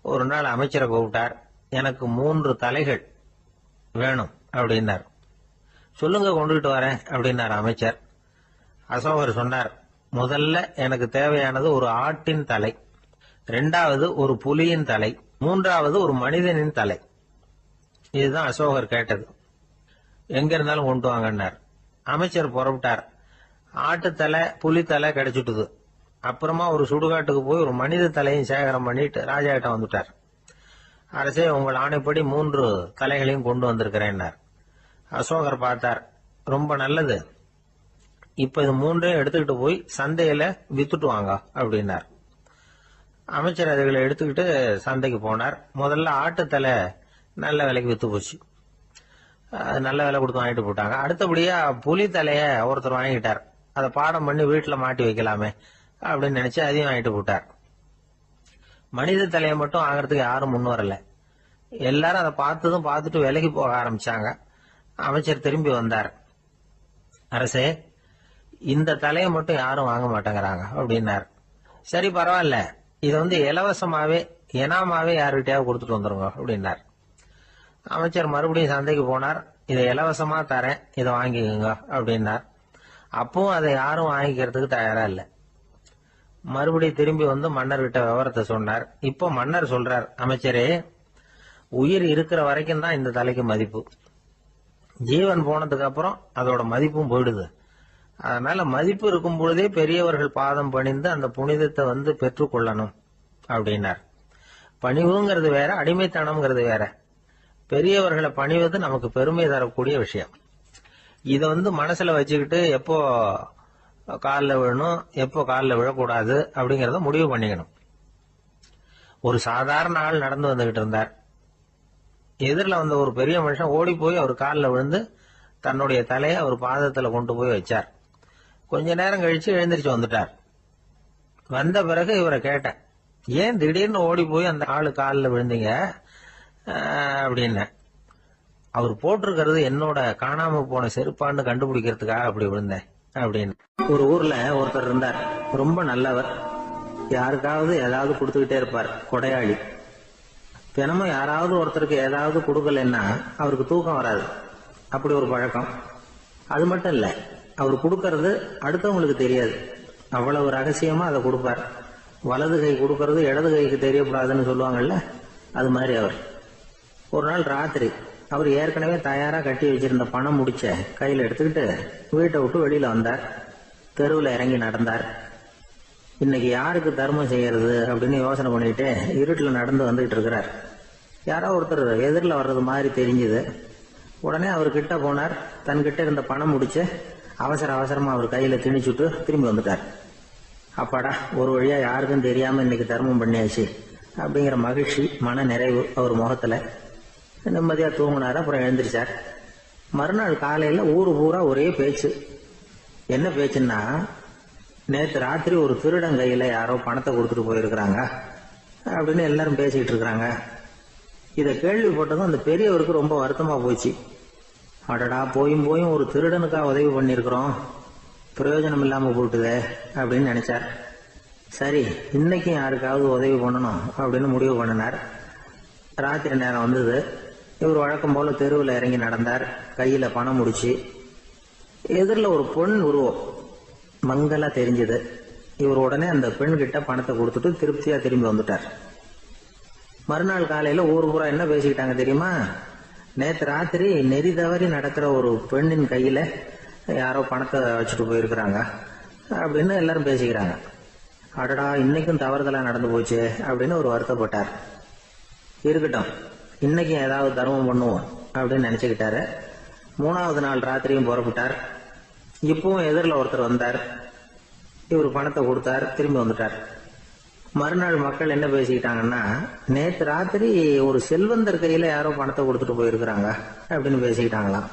ஒரு நாள் அமைச்சரை கூப்பிட்டார். எனக்கு 3 தலைகள் வேணும் அப்படின்னார். சொல்லுங்க, கொண்டுகிட்டு வரேன் அப்படின்னார் அமைச்சர். அசோகர் சொன்னார், முதல்ல எனக்கு தேவையானது ஒரு ஆட்டின் தலை, 2வது ஒரு புலியின் தலை, 3வது ஒரு மனிதனின் தலை. இதுதான் அசோகர் கேட்டது. எங்க இருந்தாலும் கொண்டு வாங்கன்னார். அமைச்சர் புறப்பட்டார். ஆட்டுத்தலை, புலித்தலை கிடைச்சிட்டுது. அப்புறமா ஒரு சுடுகாட்டுக்கு போய் ஒரு மனித தலையும் சேகரம் பண்ணிட்டு ராஜா கிட்ட வந்துட்டார். அரசே, உங்கள் ஆணைப்படி 3 தலைகளையும் கொண்டு வந்திருக்கிறேன்னார். அசோகர் பார்த்தார். ரொம்ப நல்லது, இப்ப இது 3ஐயும் எடுத்துக்கிட்டு போய் சந்தையில வித்துட்டு வாங்க அப்படின்னார். அமைச்சர் அதுகளை எடுத்துக்கிட்டு சந்தைக்கு போனார். முதல்ல ஆட்டுத்தலை நல்ல விலைக்கு வித்து போச்சு. நல்ல விலை கொடுத்து வாங்கிட்டு போட்டாங்க. அடுத்தபடியா புலி தலைய ஒருத்தர் வாங்கிட்டார். அதை பாடம் பண்ணி வீட்டுல மாட்டி வைக்கலாமே அப்படின்னு நினைச்சு அதையும் வாங்கிட்டு போட்டார். மனித தலையை மட்டும் வாங்கறதுக்கு யாரும் முன் வரல. எல்லாரும் அதை பார்த்துட்டு விலைக்கு போக ஆரம்பிச்சாங்க. அமைச்சர் திரும்பி வந்தார். அரசே, இந்த தலையை மட்டும் யாரும் வாங்க மாட்டேங்கிறாங்க அப்படின்னார். சரி, பரவாயில்ல, இதை இலவசமாவே எனாமாவே யாருக்கிட்டையாவது கொடுத்துட்டு வந்துருங்க அப்படின்னார். அமைச்சர் மறுபடியும் சந்தைக்கு போனார். இதை இலவசமா தரேன், இதை வாங்கிக்கோங்க அப்படின்னார். அப்பவும் அதை யாரும் வாங்கிக்கிறதுக்கு தயாரா இல்லை. மறுபடியும் திரும்பி வந்து மன்னர்கிட்ட விவரத்தை சொன்னார். இப்போ மன்னர் சொல்றார், அமைச்சரே, உயிர் இருக்கிற வரைக்கும் தான் இந்த தலைக்கு மதிப்பு. ஜீவன் போனதுக்கு அப்புறம் அதோட மதிப்பும் போயிடுது. அதனால மதிப்பு இருக்கும் பொழுதே பெரியவர்கள் பாதம் பணிந்து அந்த புனிதத்தை பெற்றுக்கொள்ளணும் அப்படின்னார். பணிவுங்கிறது வேற, அடிமைத்தனம்ங்கிறது வேற. பெரியவர்களை பணிவது நமக்கு பெருமை தரக்கூடிய விஷயம். இதை மனசுல வச்சுக்கிட்டு எப்போ காலில் விழணும், எப்போ காலில் விழக்கூடாது அப்படிங்கறத முடிவு பண்ணிக்கணும். ஒரு சாதாரண ஆள் நடந்து வந்துகிட்டு இருந்தார். எதிரில் வந்த ஒரு பெரிய மனுஷன் ஓடி போய் அவர் காலில் விழுந்து தன்னுடைய தலையை அவர் பாதத்துல கொண்டு போய் வச்சார். கொஞ்ச நேரம் கழிச்சு எழுந்திரிச்சு வந்துட்டார். வந்த பிறகு இவரை கேட்டேன், ஏன் திடீர்னு ஓடி போய் அந்த ஆளு காலில் விழுந்தீங்க அப்படின்னு. அவர் போட்டிருக்கிறது என்னோட காணாம போன செருப்பான்னு கண்டுபிடிக்கிறதுக்காக அப்படி விழுந்தேன் அப்படின்னு. ஒரு ஊர்ல ஒருத்தர் இருந்தார். ரொம்ப நல்லவர். யாருக்காவது ஏதாவது கொடுத்துக்கிட்டே இருப்பார். கொடையாளி. தினமும் யாராவது ஒருத்தருக்கு ஏதாவது கொடுக்கலன்னா அவருக்கு தூக்கம் வராது. அப்படி ஒரு பழக்கம். அது மட்டும் இல்ல, அவர் கொடுக்கறது அடுத்தவங்களுக்கு தெரியாது. அவ்வளவு ரகசியமா அதை கொடுப்பார். வலது கை கொடுக்கறது இடது கைக்கு தெரியக்கூடாதுன்னு சொல்லுவாங்கல்ல, அது மாதிரி அவர். ஒரு நாள் ராத்திரி அவர் ஏற்கனவே தயாரா கட்டி வச்சிருந்த பணம் முடிச்ச கையில எடுத்துக்கிட்டு வீட்டை விட்டு வெளியில வந்தார். தெருவில் இறங்கி நடந்தார். இன்னைக்கு யாருக்கு தர்மம் செய்யறது அப்படின்னு யோசனை பண்ணிட்டு இருட்டில் நடந்து வந்துகிட்டு இருக்கிறார். யாரோ ஒருத்தர் எதிரில் வர்றது மாதிரி தெரிஞ்சுது. உடனே அவர் கிட்ட போனார். தன்கிட்ட இருந்த பணம் முடிச்சு அவசரமா அவர் கையில திணிச்சுட்டு திரும்பி வந்துட்டார். அப்பாடா, ஒரு வழியா யாருக்கும் தெரியாம இன்னைக்கு தர்மம் பண்ணியாச்சு அப்படிங்கிற மகிழ்ச்சி, மன நிறைவு அவர் முகத்துல. நிம்மதியா தூங்கினார். அப்புறம் எழுந்திரிச்சார். மறுநாள் காலையில ஊரு பூரா ஒரே பேச்சு. என்ன பேச்சுன்னா, நேற்று ராத்திரி ஒரு திருடன் கையில யாரோ பணத்தை கொடுத்துட்டு போயிருக்கிறாங்க அப்படின்னு எல்லாரும் பேசிக்கிட்டு இருக்கிறாங்க. இதை கேள்விப்பட்டதும் அந்த பெரியவருக்கு ரொம்ப வருத்தமா போச்சு. அடடா, போயும் ஒரு திருடனுக்காக உதவி பண்ணிருக்கிறோம், பிரயோஜனம் இல்லாம போட்டுதே அப்படின்னு நினைச்சார். சரி, இன்னைக்கும் யாருக்காவது உதவி பண்ணணும் அப்படின்னு முடிவு பண்ணினார். ராத்திரி நேரம் வந்தது. இவர் வழக்கம் போல தெருவில் இறங்கி நடந்தார். கையில பணம் முடிச்சு. எதிரில் ஒரு பெண் உருவம் மங்கலா தெரிஞ்சது. இவர் உடனே அந்த பெண் கிட்ட பணத்தை கொடுத்துட்டு திருப்தியா திரும்பி வந்துட்டார். மறுநாள் காலையில ஊர் பூரா என்ன பேசிக்கிட்டாங்க தெரியுமா? நேற்று ராத்திரி நெறி தவறி நடக்கிற ஒரு பெண்ணின் கையில யாரோ பணத்தை வச்சுட்டு போயிருக்கிறாங்க அப்படின்னு எல்லாரும் பேசிக்கிறாங்க. அடடா, இன்னைக்கும் தவறுதலா நடந்து போச்சு அப்படின்னு ஒரு வருத்தப்பட்டார். இருக்கட்டும், இன்னைக்கு ஏதாவது தர்மம் பண்ணுவோம் அப்படின்னு நினைச்சுக்கிட்டாரு. 3வது நாள் ராத்திரியும் புறப்பட்டார். இப்பவும் எதிரில் ஒருத்தர் வந்தார். இவர் பணத்தை கொடுத்தார், திரும்பி வந்துட்டார். மறுநாள் மக்கள் என்ன பேசிக்கிட்டாங்கன்னா, நேற்று ராத்திரி ஒரு செல்வந்தர் கையில யாரோ பணத்தை கொடுத்துட்டு போயிருக்கிறாங்க அப்படின்னு பேசிக்கிட்டாங்களாம்.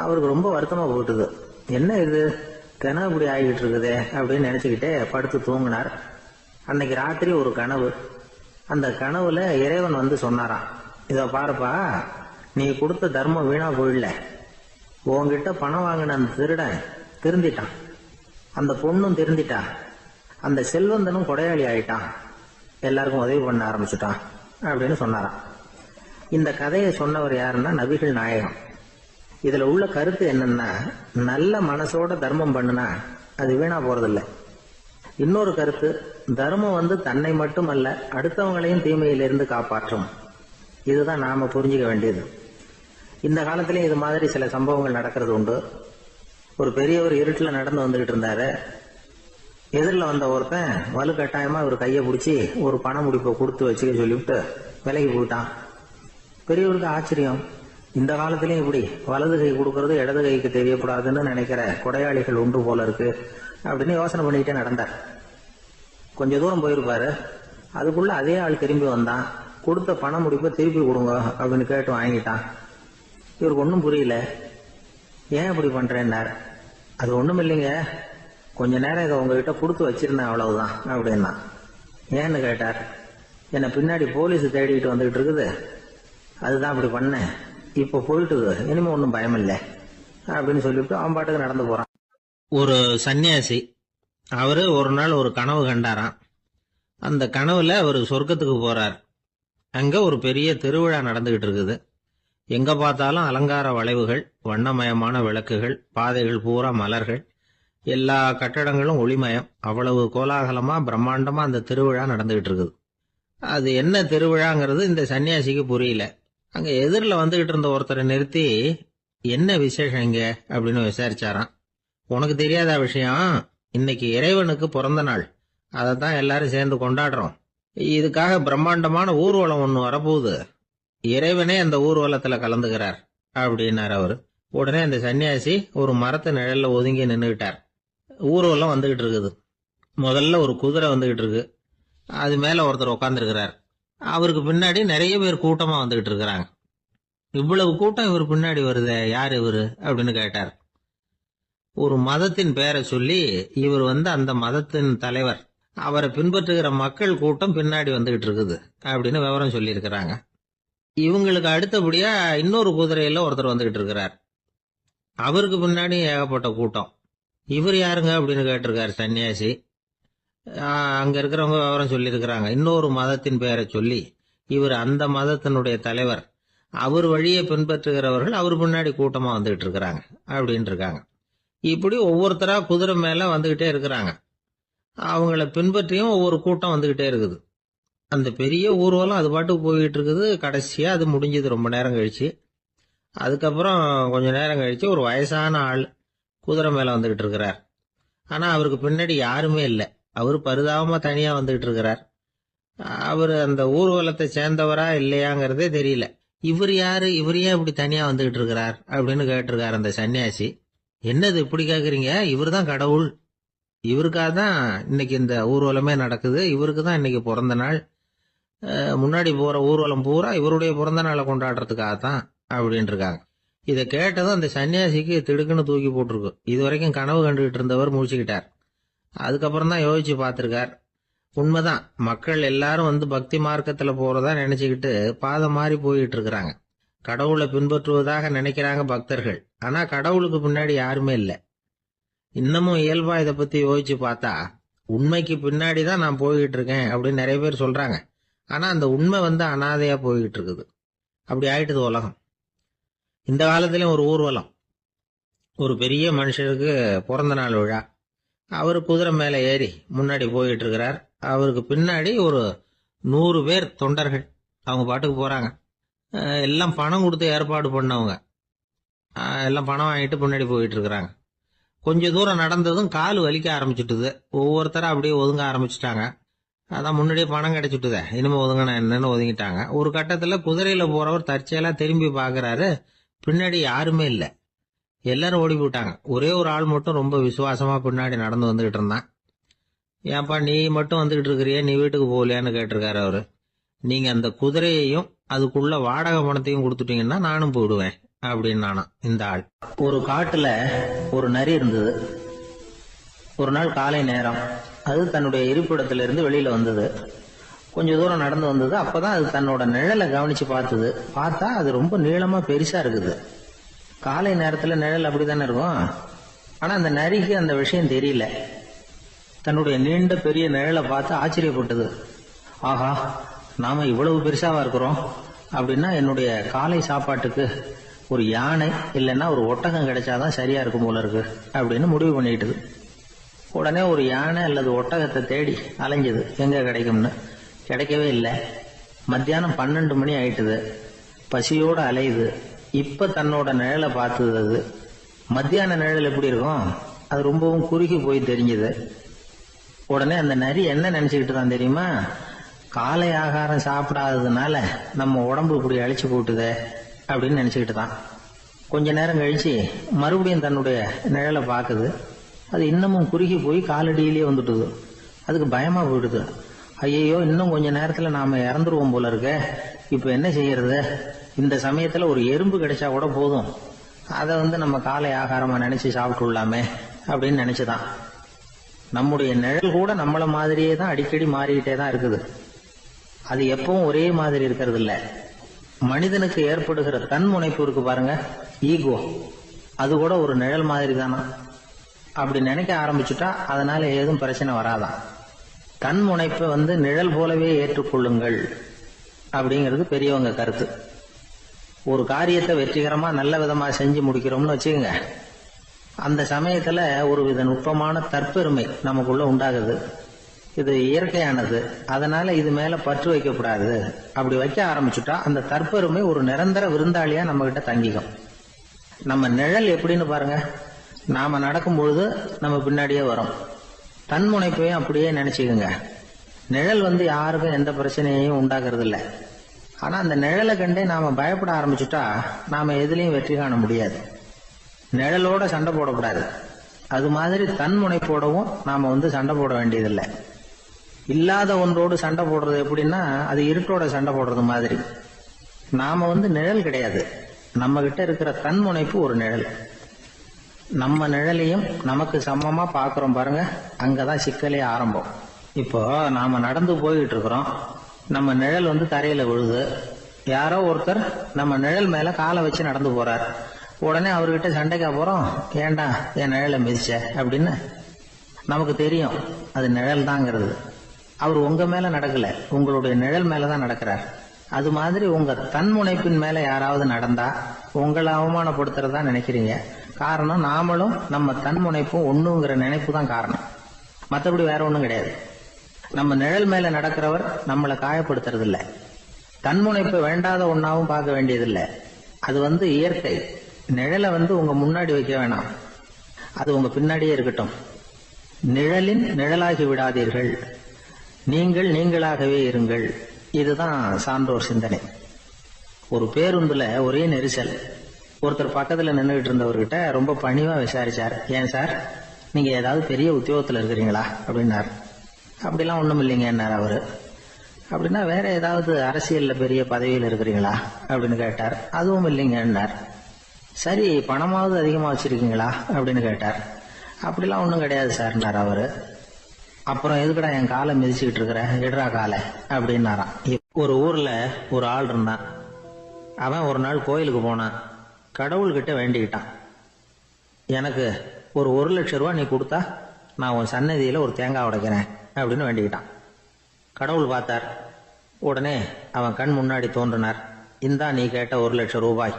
அவருக்கு ரொம்ப வருத்தமா போயிட்டுது. என்ன இது தினம் இப்படி ஆகிட்டு இருக்குதே அப்படின்னு நினைச்சுக்கிட்டே படுத்து தூங்கினார். அன்னைக்கு ராத்திரி ஒரு கனவு. அந்த கனவுல இறைவன் வந்து சொன்னாராம், இத பாருப்பா, நீ கொடுத்த தர்மம் வீணா போயிடல. உன்கிட்ட பணம் வாங்கின அந்த திருடன் திருந்திட்டான், அந்த பொண்ணும் திருந்திட்டா, அந்த செல்வந்தனும் கொடையாளி ஆயிட்டான், எல்லாருக்கும் உதவி பண்ண ஆரம்பிச்சுட்டான் அப்படின்னு சொன்னாராம். இந்த கதையை சொன்னவர் யாருன்னா நபிகள் நாயகம். இதுல உள்ள கருத்து என்னன்னா, நல்ல மனசோட தர்மம் பண்ணுனா அது வீணா போறதில்லை. இன்னொரு கருத்து, தர்மம் வந்து தன்னை மட்டுமல்ல அடுத்தவங்களையும் தீமையிலிருந்து காப்பாற்றும். இதுதான் நாம புரிஞ்சுக்க வேண்டியது. இந்த காலத்திலயும் இது மாதிரி சில சம்பவங்கள் நடக்கிறது உண்டு. ஒரு பெரியவர் இருட்டில் நடந்து வந்துகிட்டு இருந்தாரு. எதிரில் வந்த ஒருத்தன் வலுக்கட்டாயமா ஒரு கையை பிடிச்சி ஒரு பண முடிப்பை கொடுத்து வச்சுக்க சொல்லிவிட்டு விலைக்கு போயிட்டான். பெரியவருக்கு ஆச்சரியம், இந்த காலத்திலயும் இப்படி வலது கை கொடுக்கறது இடது கைக்கு தெரியக்கூடாதுன்னு நினைக்கிற கொடையாளிகள் உண்டு போல இருக்கு அப்படின்னு யோசனை பண்ணிக்கிட்டே நடந்தார். கொஞ்ச தூரம் போயிருப்பாரு. அதுக்குள்ள அதே ஆள் திரும்பி வந்தான். கொடுத்த பண முடிப்பை திருப்பி கொடுங்க அப்படின்னு கேட்டு வாங்கிட்டான். இவருக்கு ஒன்றும் புரியல. ஏன் இப்படி பண்றேன்னார். அது ஒண்ணும் இல்லைங்க, கொஞ்ச நேரம் இதை உங்ககிட்ட கொடுத்து வச்சிருந்தேன் அவ்வளவுதான் அப்படின்னா. ஏன்னு கேட்டார். என்னை பின்னாடி போலீஸ் தேடிக்கிட்டு வந்துகிட்டு இருக்குது, அதுதான் அப்படி பண்ணேன், இப்ப போயிட்டுது, இனிமே ஒன்றும் பயம் இல்லை அப்படின்னு சொல்லிவிட்டு அவன் பாட்டுக்கு நடந்து போறான். ஒரு சன்னியாசி, அவரு ஒரு நாள் ஒரு கனவு கண்டாராம். அந்த கனவுல அவர் சொர்க்கத்துக்கு போறார். அங்க ஒரு பெரிய திருவிழா நடந்துகிட்டு இருக்குது. எங்க பார்த்தாலும் அலங்கார வளைவுகள், வண்ணமயமான விளக்குகள், பாதைகள் பூரா மலர்கள், எல்லா கட்டடங்களும் ஒளிமயம். அவ்வளவு கோலாகலமா பிரம்மாண்டமா அந்த திருவிழா நடந்துகிட்டு இருக்குது. அது என்ன திருவிழாங்கிறது இந்த சன்னியாசிக்கு புரியல. அங்க எதிரில் வந்துகிட்டு இருந்த ஒருத்தரை நிறுத்தி, என்ன விசேஷம் இங்க அப்படின்னு விசாரிச்சாராம். உனக்கு தெரியாத விஷயம், இன்னைக்கு இறைவனுக்கு பிறந்த நாள், அதைத்தான் எல்லாரும் சேர்ந்து கொண்டாடுறோம். இதுக்காக பிரம்மாண்டமான ஊர்வலம் ஒண்ணு வரப்போகுது, இறைவனே அந்த ஊர்வலத்துல கலந்துகிறார் அப்படின்னார் அவரு. உடனே அந்த சன்னியாசி ஒரு மரத்து நிழல்ல ஒதுங்கி நின்றுகிட்டார். ஊர்வலம் வந்துகிட்டு இருக்குது. முதல்ல ஒரு குதிரை வந்துகிட்டு இருக்கு, அது மேல ஒருத்தர் உட்காந்துருக்கிறார். அவருக்கு பின்னாடி நிறைய பேர் கூட்டமா வந்துகிட்டு இருக்கிறாங்க. இவ்வளவு கூட்டம் இவர் பின்னாடி வருதே, யார் இவரு அப்படின்னு கேட்டார். ஒரு மதத்தின் பெயரை சொல்லி, இவர் வந்து அந்த மதத்தின் தலைவர், அவரை பின்பற்றுகிற மக்கள் கூட்டம் பின்னாடி வந்துகிட்டு இருக்குது அப்படின்னு விவரம் சொல்லி இருக்கிறாங்க. இவங்களுக்கு அடுத்தபடியா இன்னொரு குதிரையில ஒருத்தர் வந்துகிட்டு இருக்கிறார். அவருக்கு பின்னாடி ஏகப்பட்ட கூட்டம். இவர் யாருங்க அப்படின்னு கேட்டிருக்காரு சன்னியாசி. அங்க இருக்கிறவங்க விவரம் சொல்லி இருக்கிறாங்க. இன்னொரு மதத்தின் பெயரை சொல்லி, இவர் அந்த மதத்தினுடைய தலைவர், அவர் வழியை பின்பற்றுகிறவர்கள் அவர் பின்னாடி கூட்டமா வந்துகிட்டு இருக்கிறாங்க அப்படின்னு இருக்காங்க. இப்படி ஒவ்வொருத்தரா குதிரை மேல வந்துகிட்டே இருக்கிறாங்க. அவங்கள பின்பற்றியும் ஒவ்வொரு கூட்டம் வந்துகிட்டே இருக்குது. அந்த பெரிய ஊர்வலம் அது பாட்டுக்கு போயிட்டு இருக்குது. கடைசியா அது முடிஞ்சது ரொம்ப நேரம் கழிச்சு. அதுக்கப்புறம் கொஞ்ச நேரம் கழிச்சு ஒரு வயசான ஆள் குதிரை மேல வந்துகிட்டு இருக்கிறார். ஆனா அவருக்கு பின்னாடி யாருமே இல்லை. அவர் பரிதாபமா தனியா வந்துகிட்டு இருக்கிறார். அவர் அந்த ஊர்வலத்தை சேர்ந்தவரா இல்லையாங்கிறதே தெரியல. இவர் யாரு, இவர் ஏன் இப்படி தனியா வந்துகிட்டு இருக்கிறார் அப்படின்னு கேட்டிருக்காரு அந்த சன்னியாசி. என்னது இப்படி கேக்குறீங்க, இவர் தான் கடவுள், இவருக்காக தான் இன்னைக்கு இந்த ஊர்வலமே நடக்குது, இவருக்கு தான் இன்னைக்கு பிறந்த நாள், முன்னாடி போற ஊர்வலம் பூரா இவருடைய பிறந்த நாளை கொண்டாடுறதுக்காகத்தான் அப்படின்னு இருக்காங்க. இதை கேட்டதும் அந்த சன்னியாசிக்கு திடுக்குன்னு தூக்கி போட்டிருக்கு. இது வரைக்கும் கனவு கண்டுகிட்டு இருந்தவர் முடிச்சுக்கிட்டார். அதுக்கப்புறம் தான் யோசிச்சு பார்த்திருக்கார். உண்மைதான், மக்கள் எல்லாரும் வந்து பக்தி மார்க்கத்துல போறதா நினைச்சுக்கிட்டு பாதை மாறி போயிட்டு இருக்கிறாங்க. கடவுளை பின்பற்றுவதாக நினைக்கிறாங்க பக்தர்கள். ஆனா கடவுளுக்கு பின்னாடி யாருமே இல்லை. இன்னமும் இயல்பா இதை பத்தி யோசிச்சு பார்த்தா, உண்மைக்கு பின்னாடி தான் நான் போய்கிட்டு இருக்கேன் அப்படின்னு நிறைய பேர் சொல்றாங்க. ஆனா அந்த உண்மை வந்து அனாதையா போய்கிட்டு இருக்குது. அப்படி ஆயிட்டுது உலகம். இந்த காலத்திலயும் ஒரு ஊர்வலம், ஒரு பெரிய மனுஷருக்கு பிறந்த நாள் விழா. அவரு குதிரை மேல ஏறி முன்னாடி போயிட்டு இருக்கிறார். அவருக்கு பின்னாடி ஒரு 100 பேர் தொண்டர்கள், அவங்க பாட்டுக்கு போறாங்க. எல்லாம் பணம் கொடுத்து ஏற்பாடு பண்ணவங்க, எல்லாம் பணம் வாங்கிட்டு பின்னாடி போயிட்டு இருக்கிறாங்க. கொஞ்ச தூரம் நடந்ததும் கால் வலிக்க ஆரம்பிச்சுட்டுது. ஒவ்வொருத்தரா அப்படியே ஒதுங்க ஆரம்பிச்சுட்டாங்க. அதான் முன்னாடியே பணம் கிடைச்சுட்டுதே, இனிமே ஒதுங்கினா என்னன்னு ஒதுங்கிட்டாங்க. ஒரு கட்டத்துல குதிரையில போறவர் தற்செயலா திரும்பி பாக்குறாரு, பின்னாடி யாருமே இல்ல, எல்லாரும் ஓடி போயிட்டாங்க. ஒரே ஒரு ஆள் மட்டும் ரொம்ப விசுவாசமா பின்னாடி நடந்து வந்துகிட்டு இருந்தான். ஏன்பா நீ மட்டும் வந்துகிட்டு இருக்கிறியே, நீ வீட்டுக்கு போகலையான்னு கேட்டிருக்காரு அவரு. நீங்க அந்த குதிரையையும் அதுக்குள்ள வாடகை பணத்தையும் கொடுத்துட்டீங்கன்னா நானும் போயிடுவேன் அப்படின்னு நானா இந்த ஆள். ஒரு காட்டுல ஒரு நரி இருந்தது. ஒரு நாள் காலை நேரம் அது தன்னுடைய இருப்பிடத்திலிருந்து வெளியில வந்தது. கொஞ்ச தூரம் நடந்து வந்தது. அப்பதான் அது தன்னோட நிழலை கவனிச்சு பார்த்தது. பார்த்தா அது ரொம்ப நீளமா பெருசா இருக்குது. காலை நேரத்துல நிழல் அப்படித்தானே இருக்கும். ஆனா அந்த நரிக்கு அந்த விஷயம் தெரியல. தன்னுடைய நீண்ட பெரிய நிழலை பார்த்து ஆச்சரியப்பட்டது. ஆஹா, நாம இவ்வளவு பெருசாவா இருக்கிறோம் அப்படின்னா என்னுடைய காலை சாப்பாட்டுக்கு ஒரு யானை இல்லைன்னா ஒரு ஒட்டகம் கிடைச்சாதான் சரியா இருக்கும் போல இருக்கு அப்படின்னு முடிவு பண்ணிக்கிட்டது. உடனே ஒரு யானை அல்லது ஒட்டகத்தை தேடி அலைஞ்சது, எங்க கிடைக்கும்னு. கிடைக்கவே இல்லை. மத்தியானம் 12 மணி ஆயிட்டுது. பசியோட அலையுது. இப்ப தன்னோட நிழலை பார்த்தது. அது மத்தியான நிழல் எப்படி இருக்கும், அது ரொம்பவும் குறுகி போய் தெரிஞ்சது. உடனே அந்த நரி என்ன நினைச்சுக்கிட்டு தான் தெரியுமா, காலை ஆகாரம் சாப்பிடாததுனால நம்ம உடம்பு இப்படி அழிச்சு போட்டுதே அப்படின்னு நினைச்சுக்கிட்டு தான். கொஞ்ச நேரம் கழிச்சு மறுபடியும் தன்னுடைய நிழலை பார்க்குது. அது இன்னமும் குறுகி போய் காலடியிலேயே வந்துட்டுது. அதுக்கு பயமா போயிடுது. ஐயோ, இன்னும் கொஞ்ச நேரத்துல நாம இறந்துருவோம் போல இருக்க, இப்ப என்ன செய்யறது? இந்த சமயத்துல ஒரு எறும்பு கிடைச்சா கூட போதும், அதை நம்ம காலை ஆகாரமா நினைச்சு சாப்பிட்டுள்ளாமே அப்படின்னு நினைச்சுதான். நம்முடைய நிழல் கூட நம்மள மாதிரியே தான் அடிக்கடி மாறிக்கிட்டே தான் இருக்குது. அது எப்பவும் ஒரே மாதிரி இருக்கிறது இல்ல. மனிதனுக்கு ஏற்படுகிற தன்முனைப்பு இருக்கு பாருங்க, ஈகோ, அது கூட ஒரு நிழல் மாதிரி தானா. அப்படி நினைக்க ஆரம்பிச்சுட்டா அதனால ஏதும் பிரச்சனை வராதான். தன்முனைப்பை நிழல் போலவே ஏற்றுக்கொள்ளுங்கள் அப்படிங்கிறது பெரியவங்க கருத்து. ஒரு காரியத்தை வெற்றிகரமா நல்ல விதமா செஞ்சு முடிக்கிறோம்னு வச்சுக்கோங்க, அந்த சமயத்துல ஒரு வித நுட்பமான தற்பெருமை நமக்குள்ள உண்டாகுது. இது இயற்கையானது, அதனால இது மேல பற்று வைக்கக்கூடாது. அப்படி வைக்க ஆரம்பிச்சுட்டா அந்த தற்பெருமை ஒரு நிரந்தர விருந்தாளியா நம்ம கிட்ட தங்கிக்கும். நம்ம நிழல் எப்படின்னு பாருங்க, நாம நடக்கும் பொழுது நம்ம பின்னாடியே வரும். தன்முனைப்பையும் அப்படியே நினைச்சுக்குங்க. நிழல் யாருக்கும் எந்த பிரச்சனையையும் உண்டாக்குறது இல்லை. ஆனா அந்த நிழலை கண்டே நாம பயப்பட ஆரம்பிச்சுட்டா நாம எதுலயும் வெற்றி காண முடியாது. நிழலோட சண்டை போடக்கூடாது. அது மாதிரி தன்முனைப்போடவும் நாம சண்டை போட வேண்டியதில்லை. இல்லாத ஒன்றோடு சண்டை போடுறது எப்படின்னா, அது இருட்டோட சண்டை போடுறது மாதிரி. நாம நிழல் கிடையாது, நம்ம கிட்ட இருக்கிற தன்முனைப்பு ஒரு நிழல். நம்ம நிழலையும் நமக்கு சமமா பாக்குறோம் பாருங்க, அங்கதான் சிக்கலே ஆரம்பம். இப்போ நாம நடந்து போயிட்டு இருக்கிறோம், நம்ம நிழல் தரையில விழுது. யாரோ ஒருத்தர் நம்ம நிழல் மேல காலை வச்சு நடந்து போறார். உடனே அவர்கிட்ட சண்டைக்கா போறோம், ஏண்டா என் நிழலை மிதிச்ச அப்படின்னு. நமக்கு தெரியும் அது நிழல் தாங்கிறது. அவர் உங்க மேல நடக்கல, உங்களுடைய நிழல் மேலதான் நடக்கிறார். அது மாதிரி உங்க தன்முனைப்பின் மேல யாராவது நடந்தா உங்களை அவமானப்படுத்துறதா நினைக்கிறீங்க. காரணம், நாமளும் நம்ம தன்முனைப்பும் ஒண்ணுங்கிற நினைப்பு தான் காரணம், மற்றபடி வேற ஒண்ணும் கிடையாது. நம்ம நிழல் மேல நடக்கிறவர் நம்மளை காயப்படுத்துறது இல்ல. தன்முனைப்பை வேண்டாத ஒன்னாவும் பார்க்க வேண்டியதில்லை. அது இயற்கை. நிழலை உங்க முன்னாடி வைக்க வேணாம், அது உங்க பின்னாடியே இருக்கட்டும். நிழலின் நிழலாகி விடாதீர்கள், நீங்கள் நீங்களாகவே இருங்கள். இதுதான் சான்றோர் சிந்தனை. ஒரு பேருந்துல ஒரே நெரிசல். ஒருத்தர் பக்கத்துல நின்றுகிட்டு இருந்தவர்கிட்ட ரொம்ப பணிவா விசாரிச்சார், ஏன் சார் நீங்க ஏதாவது பெரிய உத்தியோகத்துல இருக்கிறீங்களா அப்படின்னாரு. அப்படிலாம் ஒண்ணும் இல்லைங்க என்னார் அவரு. அப்படின்னா வேற ஏதாவது அரசியல்ல பெரிய பதவியில் இருக்கிறீங்களா அப்படின்னு கேட்டார். அதுவும் இல்லைங்க என்னார். சரி, பணமாவது அதிகமா வச்சிருக்கீங்களா அப்படின்னு கேட்டார். அப்படிலாம் ஒண்ணும் கிடையாது சார்னார் அவரு. அப்புறம் எதுக்குடா என் காலை மிதிச்சுக்கிட்டு இருக்கிற, எடுறா காலை அப்படின்னாராம். ஒரு ஊர்ல ஒரு ஆள் இருந்தான். அவன் ஒரு நாள் கோயிலுக்கு போனான். கடவுள்கிட்ட வேண்டிக்கிட்டான், எனக்கு ஒரு 1,00,000 ரூபா நீ கொடுத்தா நான் உன் சன்னதியில ஒரு தேங்காய் உடைக்கிறேன் அப்படின்னு வேண்டிக்கிட்டான். கடவுள் பார்த்தார். உடனே அவன் கண் முன்னாடி தோன்றினார். இந்தா நீ கேட்ட 1,00,000 ரூபாய்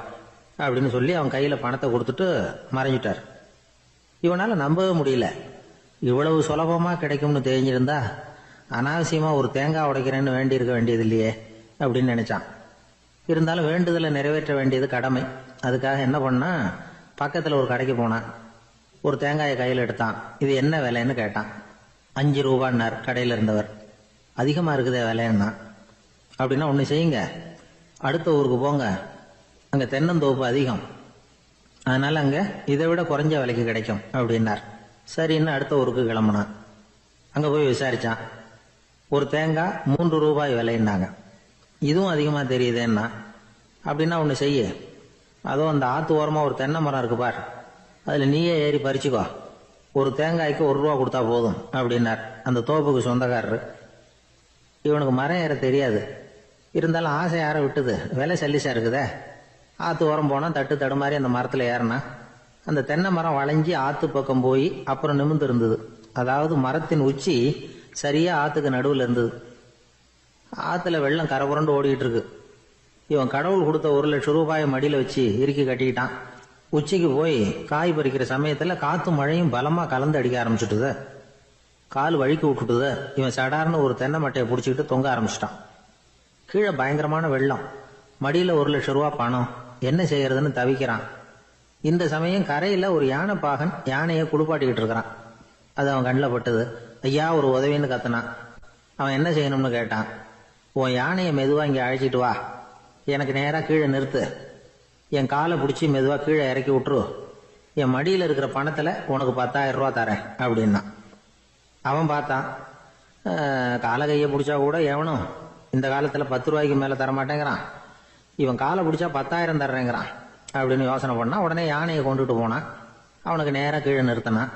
அப்படின்னு சொல்லி அவன் கையில பணத்தை கொடுத்துட்டு மறைஞ்சிட்டார். இவனால நம்பவே முடியல. இவ்வளவு சுலபமா கிடைக்கும்னு தெரிஞ்சிருந்தா அனாவசியமா ஒரு தேங்காய் உடைக்கிறேன்னு வேண்டி இருக்க வேண்டியது இல்லையே அப்படின்னு நினைச்சான். இருந்தாலும் வேண்டுதலை நிறைவேற்ற வேண்டியது கடமை. அதுக்காக என்ன பண்ணா, பக்கத்துல ஒரு கடைக்கு போனான். ஒரு தேங்காயை கையில் எடுத்தான். இது என்ன விலைன்னு கேட்டான். 5 ரூபான்னார் கடையில இருந்தவர். அதிகமாக இருக்குதே விலைன்னா. அப்படின்னா ஒன்று செய்யுங்க, அடுத்த ஊருக்கு போங்க, அங்கே தென்னந்தோப்பு அதிகம், அதனால் அங்கே இதை விட குறைஞ்ச விலைக்கு கிடைக்கும் அப்படின்னார். சரின்னு அடுத்த ஊருக்கு கிளம்புனான். அங்கே போய் விசாரித்தான். ஒரு தேங்காய் 3 ரூபாய் விலைன்னாங்க. இதுவும் அதிகமாக தெரியுதேன்னா. அப்படின்னா ஒன்று செய்ய, அதோ அந்த ஆற்று ஓரமாக ஒரு தென்னை மரம் இருக்கு பார், அதில் நீயே ஏறி பறிச்சுக்கோ, ஒரு தேங்காய்க்கு 1 ரூபா கொடுத்தா போதும் அப்படின்னார் அந்த தோப்புக்கு சொந்தக்காரரு. இவனுக்கு மரம் ஏற தெரியாது, இருந்தாலும் ஆசை யாரை விட்டுது, விலை சல்லிசா இருக்குதே. ஆற்று ஓரம் போனால் தட்டு தடுமாறி அந்த மரத்தில் ஏறினா அந்த தென்னை மரம் வளைஞ்சி ஆற்று பக்கம் போய் அப்புறம் நிமிர்ந்து இருந்தது. அதாவது மரத்தின் உச்சி சரியா ஆற்றுக்கு நடுவில் இருந்தது. ஆற்றுல வெள்ளம் கரபுரண்டு ஓடிக்கிட்டு இருக்கு. இவன் கடவுள் கொடுத்த 1 லட்சம் ரூபாயை மடியில் வச்சு இறுக்கி கட்டிக்கிட்டான். உச்சிக்கு போய் காய் பறிக்கிற சமயத்தில் காற்றும் மழையும் பலமாக கலந்து அடிக்க ஆரம்பிச்சுட்டுது. கால் வழுக்கி விட்டுட்டுது. இவன் சடார்னு ஒரு தென்னை மட்டையை பிடிச்சிக்கிட்டு தொங்க ஆரம்பிச்சிட்டான். கீழே பயங்கரமான வெள்ளம், மடியில் 1 லட்சம் ரூபா பணம், என்ன செய்யறதுன்னு தவிக்கிறான். இந்த சமயம் கரையில் ஒரு யானை பாகன் யானையை குளிப்பாட்டிக்கிட்டு இருக்கிறான். அது அவன் கண்ணில் பட்டது. ஐயா ஒரு உதவின்னு கத்துனான். அவன் என்ன செய்யணும்னு கேட்டான். உன் யானையை மெதுவாக இங்கே அழைச்சிட்டு வா, எனக்கு நேராக கீழே நிறுத்து, என் காலை பிடிச்சி மெதுவாக கீழே இறக்கி விட்டுரு, என் மடியில் இருக்கிற பணத்தில் உனக்கு 10,000 ரூபா தரேன் அப்படின்னா. அவன் பார்த்தான், காலை கையை பிடிச்சா கூட எவனும் இந்த காலத்தில் 10 ரூபாய்க்கு மேலே தரமாட்டேங்கிறான், இவன் காலை பிடிச்சா 10,000 தர்றேங்கிறான் அப்படின்னு யோசனை பண்ணான். உடனே யானையை கொண்டுட்டு போனான். அவனுக்கு நேராக கீழே நிறுத்தினான்.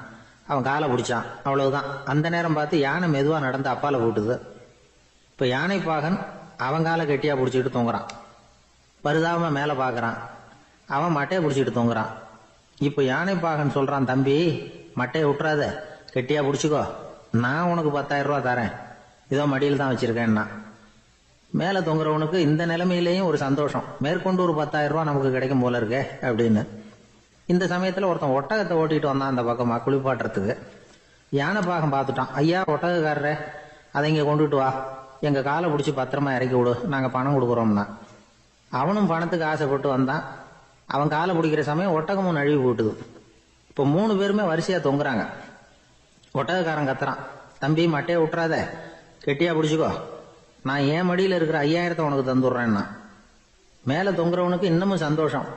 அவன் காலை பிடிச்சான். அவ்வளவுதான். அந்த நேரம் பார்த்து யானை மெதுவாக நடந்து அப்பால போட்டுது. இப்போ யானை பாகன் அவன் காலை கெட்டியாக பிடிச்சிக்கிட்டு தொங்குறான். பரிதாபமாக மேலே பார்க்குறான். அவன் மட்டையை பிடிச்சிக்கிட்டு தொங்குறான். இப்போ யானை பாகன் சொல்கிறான், தம்பி மட்டையை விட்டுறாத, கெட்டியாக பிடிச்சிக்கோ, நான் உனக்கு 10,000 ரூபா தரேன், இதோ மடியில் தான் வச்சிருக்கேன்னா. மேலே தொங்குறவனுக்கு இந்த நிலைமையிலேயும் ஒரு சந்தோஷம், மேற்கொண்டு ஒரு 10,000 ரூபா நமக்கு கிடைக்கும் போல இருக்கே அப்படின்னு. இந்த சமயத்தில் ஒருத்தன் ஒட்டகத்தை ஓட்டிகிட்டு வந்தான் அந்த பக்கமாக குளிப்பாட்டுறதுக்கு. யானை பாகம் பார்த்துட்டான். ஐயா ஒட்டகக்காரரே, அதை இங்கே கொண்டுட்டு வா, எங்கள் காலை பிடிச்சி பத்திரமா இறக்கி விடு, நாங்கள் பணம் கொடுக்குறோம்னா. அவனும் பணத்துக்கு ஆசைப்பட்டு வந்தான். அவன் காலை பிடிக்கிற சமயம் ஒட்டகமும் நழுவி போட்டுது. இப்போ 3 பேருமே வரிசையாக தொங்குறாங்க. ஒட்டகக்காரன் கத்துறான், தம்பி மட்டையை விட்டுறாத, கெட்டியாக பிடிச்சிக்கோ, நான் என் மடியில் இருக்கிற 5,000 உனக்கு தந்துடுறேன்னா. மேலே தொங்குறவனுக்கு இன்னமும் சந்தோஷம்,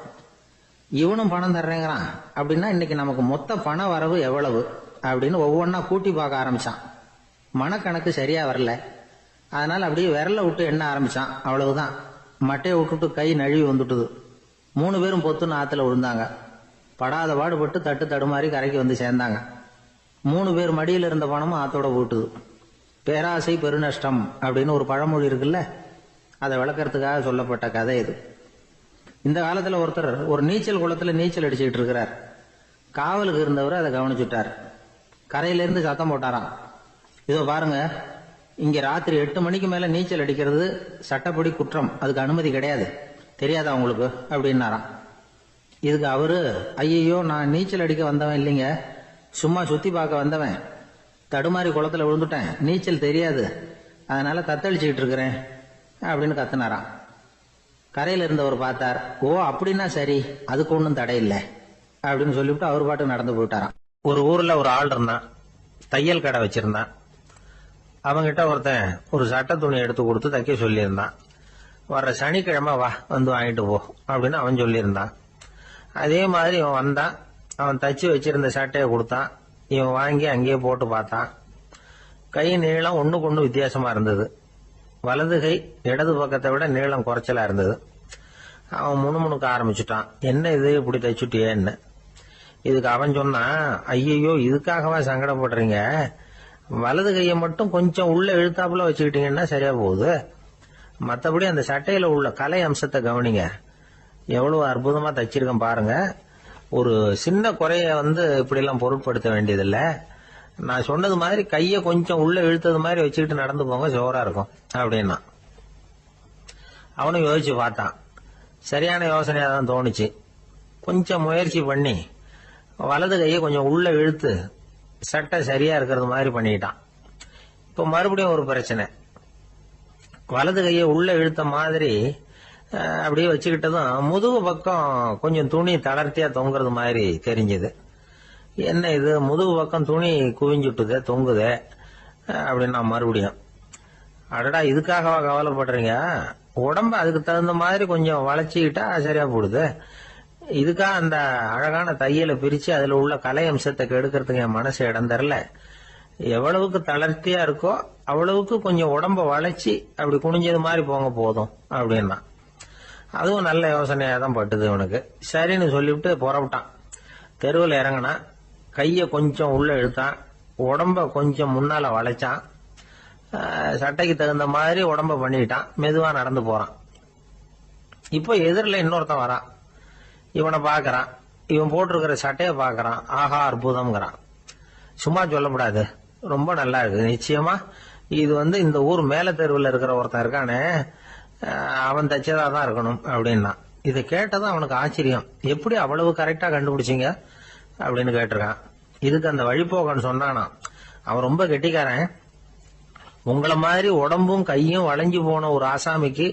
இவனும் பணம் தர்றேங்கிறான் அப்படின்னா இன்னைக்கு நமக்கு மொத்த பண வரவு எவ்வளவு அப்படின்னு ஒவ்வொன்றா கூட்டி பார்க்க ஆரம்பிச்சான். மனக்கணக்கு சரியா வரல, அதனால அப்படியே விரல விட்டு எண்ண ஆரம்பிச்சான். அவ்வளவுதான், மட்டையை விட்டுட்டு கை நழுவி வந்துட்டுது. 3 பேரும் பொத்துன்னு ஆத்துல விழுந்தாங்க. படாத பாடுபட்டு தட்டு தடுமாறி கரைக்கு வந்து சேர்ந்தாங்க. 3 பேர் மடியில் இருந்த பணமும் ஆத்தோட போட்டுது. பேராசை பெருநஷ்டம் அப்படின்னு ஒரு பழமொழி இருக்குல்ல, அதை விளக்கறதுக்காக சொல்லப்பட்ட கதை இது. இந்த காலத்துல ஒருத்தர் ஒரு நீச்சல் குளத்துல நீச்சல் அடிச்சுக்கிட்டு இருக்கிறார். காவலுக்கு இருந்தவர் அதை கவனிச்சுட்டார். கரையிலிருந்து சத்தம் போட்டாராம், இதோ பாருங்க, இங்க ராத்திரி 8 மணிக்கு மேல நீச்சல் அடிக்கிறது சட்டப்படி குற்றம், அதுக்கு அனுமதி கிடையாது, தெரியாதா உங்களுக்கு அப்படின்னாராம். இதுக்கு அவரு, ஐயோ நான் நீச்சல் அடிக்க வந்தவன் இல்லைங்க, சும்மா சுத்தி பார்க்க வந்தவன், தடுமாறி குளத்துல விழுந்துட்டேன், நீச்சல் தெரியாது, அதனால தத்தளிச்சுக்கிட்டு இருக்கிறேன் அப்படின்னு கத்துனாராம். கரையில இருந்தவர் பார்த்தார். ஓ அப்படின்னா சரி, அதுக்கு ஒன்றும் தடை இல்லை அப்படின்னு சொல்லிவிட்டு அவர் பாட்டு நடந்து போயிட்டாராம். ஒரு ஊர்ல ஒரு ஆள் இருந்தான், தையல் கடை வச்சிருந்தான். அவங்கிட்ட ஒருத்தன் ஒரு சட்டை துணி எடுத்து கொடுத்து தைக்க சொல்லியிருந்தான். வர்ற சனிக்கிழமை வா, வந்து வாங்கிட்டு போ அப்படின்னு அவன் சொல்லியிருந்தான். அதே மாதிரி இவன் வந்தான். அவன் தச்சு வச்சிருந்த சட்டையை கொடுத்தான். இவன் வாங்கி அங்கேயே போட்டு பார்த்தான். கை நீளம் ஒண்ணுக்கு ஒண்ணு வித்தியாசமா இருந்தது. வலது கை இடது பக்கத்தை விட நீளம் குறைச்சலா இருந்தது. அவன் முணுமுணுக்க ஆரம்பிச்சுட்டான், என்ன இது இப்படி தைச்சுட்டியேன்னு. இதுக்கு அவன் சொன்னான், ஐயோ இதுக்காகவா சங்கடப்படுறீங்க, வலது கையை மட்டும் கொஞ்சம் உள்ள இழுத்தாப்புல வச்சுக்கிட்டீங்கன்னா சரியா போகுது, மற்றபடி அந்த சட்டையில உள்ள கலை அம்சத்தை கவனிங்க, எவ்வளவு அற்புதமா தைச்சிருக்கேன் பாருங்க, ஒரு சின்ன குறைய இப்படி எல்லாம் பொருட்படுத்த வேண்டியதில்லை, நான் சொன்னது மாதிரி கையை கொஞ்சம் உள்ள இழுத்தது மாதிரி வச்சுக்கிட்டு நடந்து போங்க, ஜோரா இருக்கும் அப்படின்னா. அவனும் யோசிச்சு பார்த்தான். சரியான யோசனையா தான் தோணுச்சு. கொஞ்சம் முயற்சி பண்ணி வலது கையை கொஞ்சம் உள்ள இழுத்து சட்டை சரியா இருக்கிறது மாதிரி பண்ணிட்டான். இப்ப மறுபடியும் ஒரு பிரச்சனை. வலது கையை உள்ள இழுத்த மாதிரி அப்படியே வச்சுக்கிட்டதும் முதுகு பக்கம் கொஞ்சம் துணி தளர்த்தியா தொங்குறது மாதிரி தெரிஞ்சது. என்ன இது, முதுகு பக்கம் துணி குவிஞ்சுட்டுதே, தொங்குதே அப்படின்னா மறுபடியும் அடடா, இதுக்காகவா கவலைப்படுறீங்க? உடம்ப அதுக்கு தகுந்த மாதிரி கொஞ்சம் வளைச்சிக்கிட்டா சரியா போடுது. இதுக்காக அந்த அழகான தையலை பிரிச்சு அதுல உள்ள கலை அம்சத்தை கெடுக்கிறதுக்கு என் மனசு இடம் தரல. எவ்வளவுக்கு தளர்த்தியா இருக்கோ அவ்வளவுக்கு கொஞ்சம் உடம்ப வளைச்சி அப்படி குனிஞ்சது மாதிரி போங்க போதும் அப்படின்னா. அதுவும் நல்ல யோசனையா தான் பட்டுது இவனுக்கு. சரின்னு சொல்லிவிட்டு புறப்பட்டான். தெருவில் இறங்கினான். கைய கொஞ்சம் உள்ள இழுத்தான். உடம்ப கொஞ்சம் முன்னால வளைச்சான். சட்டைக்கு தகுந்த மாதிரி உடம்ப பண்ணிக்கிட்டான். மெதுவா நடந்து போறான். இப்போ எதிரில் இன்னொருத்தன் வரான். இவனை பாக்குறான். இவன் போட்டிருக்கிற சட்டையை பாக்குறான். ஆஹா, அற்புதம்ங்கிறான். சும்மா சொல்லக்கூடாது, ரொம்ப நல்லா இருக்கு. நிச்சயமா இது இந்த ஊர் மேல தெருவில் இருக்கிற ஒருத்தன் இருக்கானே, அவன் தச்சதா தான் இருக்கணும் அப்படின்னா. இதை கேட்டதும் அவனுக்கு ஆச்சரியம். எப்படி அவ்வளவு கரெக்டா கண்டுபிடிச்சிங்க அப்படின்னு கேட்டிருக்கான். இதுக்கு அந்த வழிபோகன்னு சொன்னானா, அவன் ரொம்ப கெட்டிக்காரன். உங்களை மாதிரி உடம்பும் கையும் வளைஞ்சு போன ஒரு ஆசாமிக்கு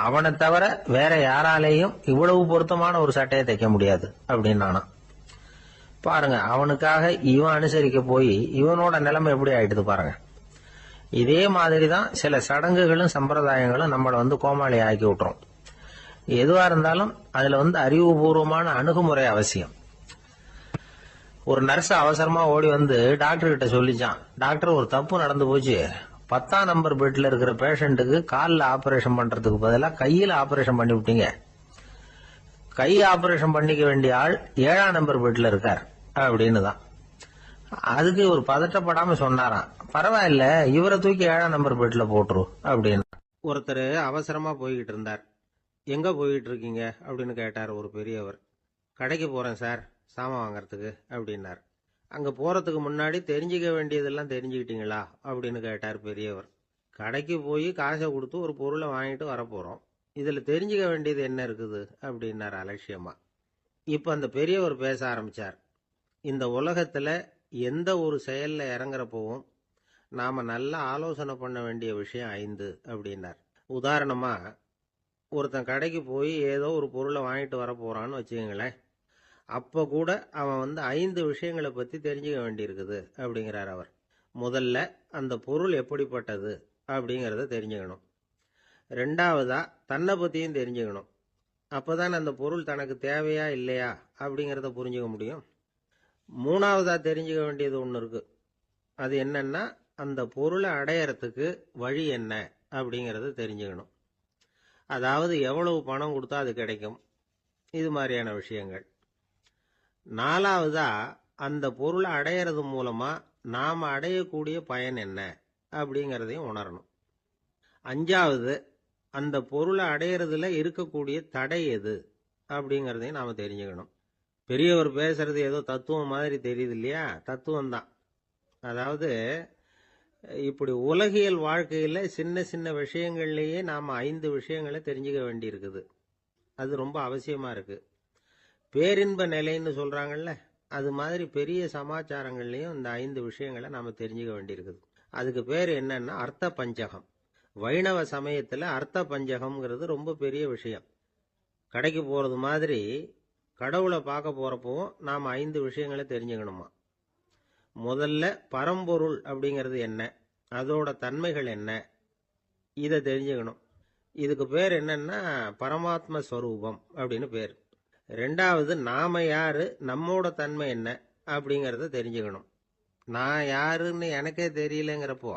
அவனை தவிர வேற யாராலேயும் இவ்வளவு பொருத்தமான ஒரு சட்டையை தைக்க முடியாது அப்படின்னானா. பாருங்க, அவனுக்காக இவன் அனுசரிக்க போய் இவனோட நிலைமை எப்படி ஆயிடுது பாருங்க. இதே மாதிரிதான் சில சடங்குகளும் சம்பிரதாயங்களும் நம்மளை கோமாளி ஆக்கி விட்டுரும். எதுவா இருந்தாலும் அதுல அறிவுபூர்வமான அணுகுமுறை அவசியம். ஒரு நர்ஸ் அவசரமா ஓடி டாக்டர் கிட்ட சொல்லிச்சான், டாக்டர் ஒரு தப்பு நடந்து போச்சு. 10ஆம் நம்பர் பெட்ல இருக்கிற பேஷண்ட்டுக்கு காலில் ஆபரேஷன் பண்றதுக்கு பதிலாக கையில ஆபரேஷன் பண்ணி விட்டீங்க. கை ஆபரேஷன் பண்ணிக்க வேண்டிய ஆள் 7ஆம் நம்பர் பெட்ல இருக்கார் அப்படின்னு தான். அதுக்கு ஒரு பதட்டப்படாம சொன்னாராம், பரவாயில்ல, இவரை தூக்கி 7ஆம் நம்பர் பெட்ல போட்டுரு அப்படின்னு. ஒருத்தர் அவசரமா போய்கிட்டு இருந்தார். எங்க போயிட்டு இருக்கீங்க அப்படின்னு கேட்டார் ஒரு பெரியவர். கடைக்கு போறேன் சார், சாமான் வாங்கறதுக்கு அப்படின்னார். அங்க போறதுக்கு முன்னாடி தெரிஞ்சுக்க வேண்டியதெல்லாம் தெரிஞ்சுக்கிட்டீங்களா அப்படின்னு கேட்டார் பெரியவர். கடைக்கு போய் காசை கொடுத்து ஒரு பொருளை வாங்கிட்டு வரப்போறோம், இதுல தெரிஞ்சுக்க வேண்டியது என்ன இருக்குது அப்படின்னார் அலட்சியமா. இப்ப அந்த பெரியவர் பேச ஆரம்பிச்சார். இந்த உலகத்துல எந்த ஒரு செயல்ல இறங்குறப்பவும் நாம நல்லா ஆலோசனை பண்ண வேண்டிய விஷயம் 5 அப்படின்னார். உதாரணமா, ஒருத்தன் கடைக்கு போய் ஏதோ ஒரு பொருளை வாங்கிட்டு வர போறான்னு வச்சுக்கங்களேன். அப்ப கூட அவன் 5 விஷயங்களை பத்தி தெரிஞ்சுக்க வேண்டியிருக்குது அப்படிங்கிறார் அவர். முதல்ல அந்த பொருள் எப்படிப்பட்டது அப்படிங்கறத தெரிஞ்சுக்கணும். 2வதா தன்னை பத்தியும் தெரிஞ்சுக்கணும். அப்பதான் அந்த பொருள் தனக்கு தேவையா இல்லையா அப்படிங்கறத புரிஞ்சுக்க முடியும். 3வதா தெரிஞ்சுக்க வேண்டியது ஒண்ணு இருக்கு. அது என்னன்னா, அந்த பொருளை அடையறதுக்கு வழி என்ன அப்படிங்கறத தெரிஞ்சுக்கணும். அதாவது எவ்வளவு பணம் கொடுத்தா அது கிடைக்கும், இது மாதிரியான விஷயங்கள். 4வதா அந்த பொருளை அடையிறது மூலமா நாம அடையக்கூடிய பயன் என்ன அப்படிங்கறதையும் உணரணும். 5வது அந்த பொருளை அடையிறதுல இருக்கக்கூடிய தடை எது அப்படிங்கறதையும் நாம தெரிஞ்சுக்கணும். பெரியவர் பேசுறது ஏதோ தத்துவம் மாதிரி தெரியுது இல்லையா? தத்துவம் தான். அதாவது இப்படி உலகியல் வாழ்க்கையில சின்ன சின்ன விஷயங்கள்லயே நாம 5 விஷயங்களை தெரிஞ்சுக்க வேண்டி இருக்குது. அது ரொம்ப அவசியமா இருக்கு. பேரின்ப நிலைன்னு சொல்றாங்கல்ல, அது மாதிரி பெரிய சமாச்சாரங்கள்லயும் இந்த 5 விஷயங்களை நாம தெரிஞ்சுக்க வேண்டியிருக்குது. அதுக்கு பேர் என்னன்னா அர்த்த பஞ்சகம். வைணவ சமயத்துல அர்த்த பஞ்சகம்ங்கிறது ரொம்ப பெரிய விஷயம். கடைக்கு போறது மாதிரி கடவுளை பார்க்க போறப்பவும் நாம 5 விஷயங்களை தெரிஞ்சுக்கணுமா. முதல்ல பரம்பொருள் அப்படிங்கிறது என்ன, அதோட தன்மைகள் என்ன, இதை தெரிஞ்சுக்கணும். இதுக்கு பேர் என்னன்னா பரமாத்ம ஸ்வரூபம் அப்படின்னு பேர். 2வது நாம யாரு, நம்மோட தன்மை என்ன அப்படிங்கறத தெரிஞ்சுக்கணும். நான் யாருன்னு எனக்கே தெரியலங்கிறப்போ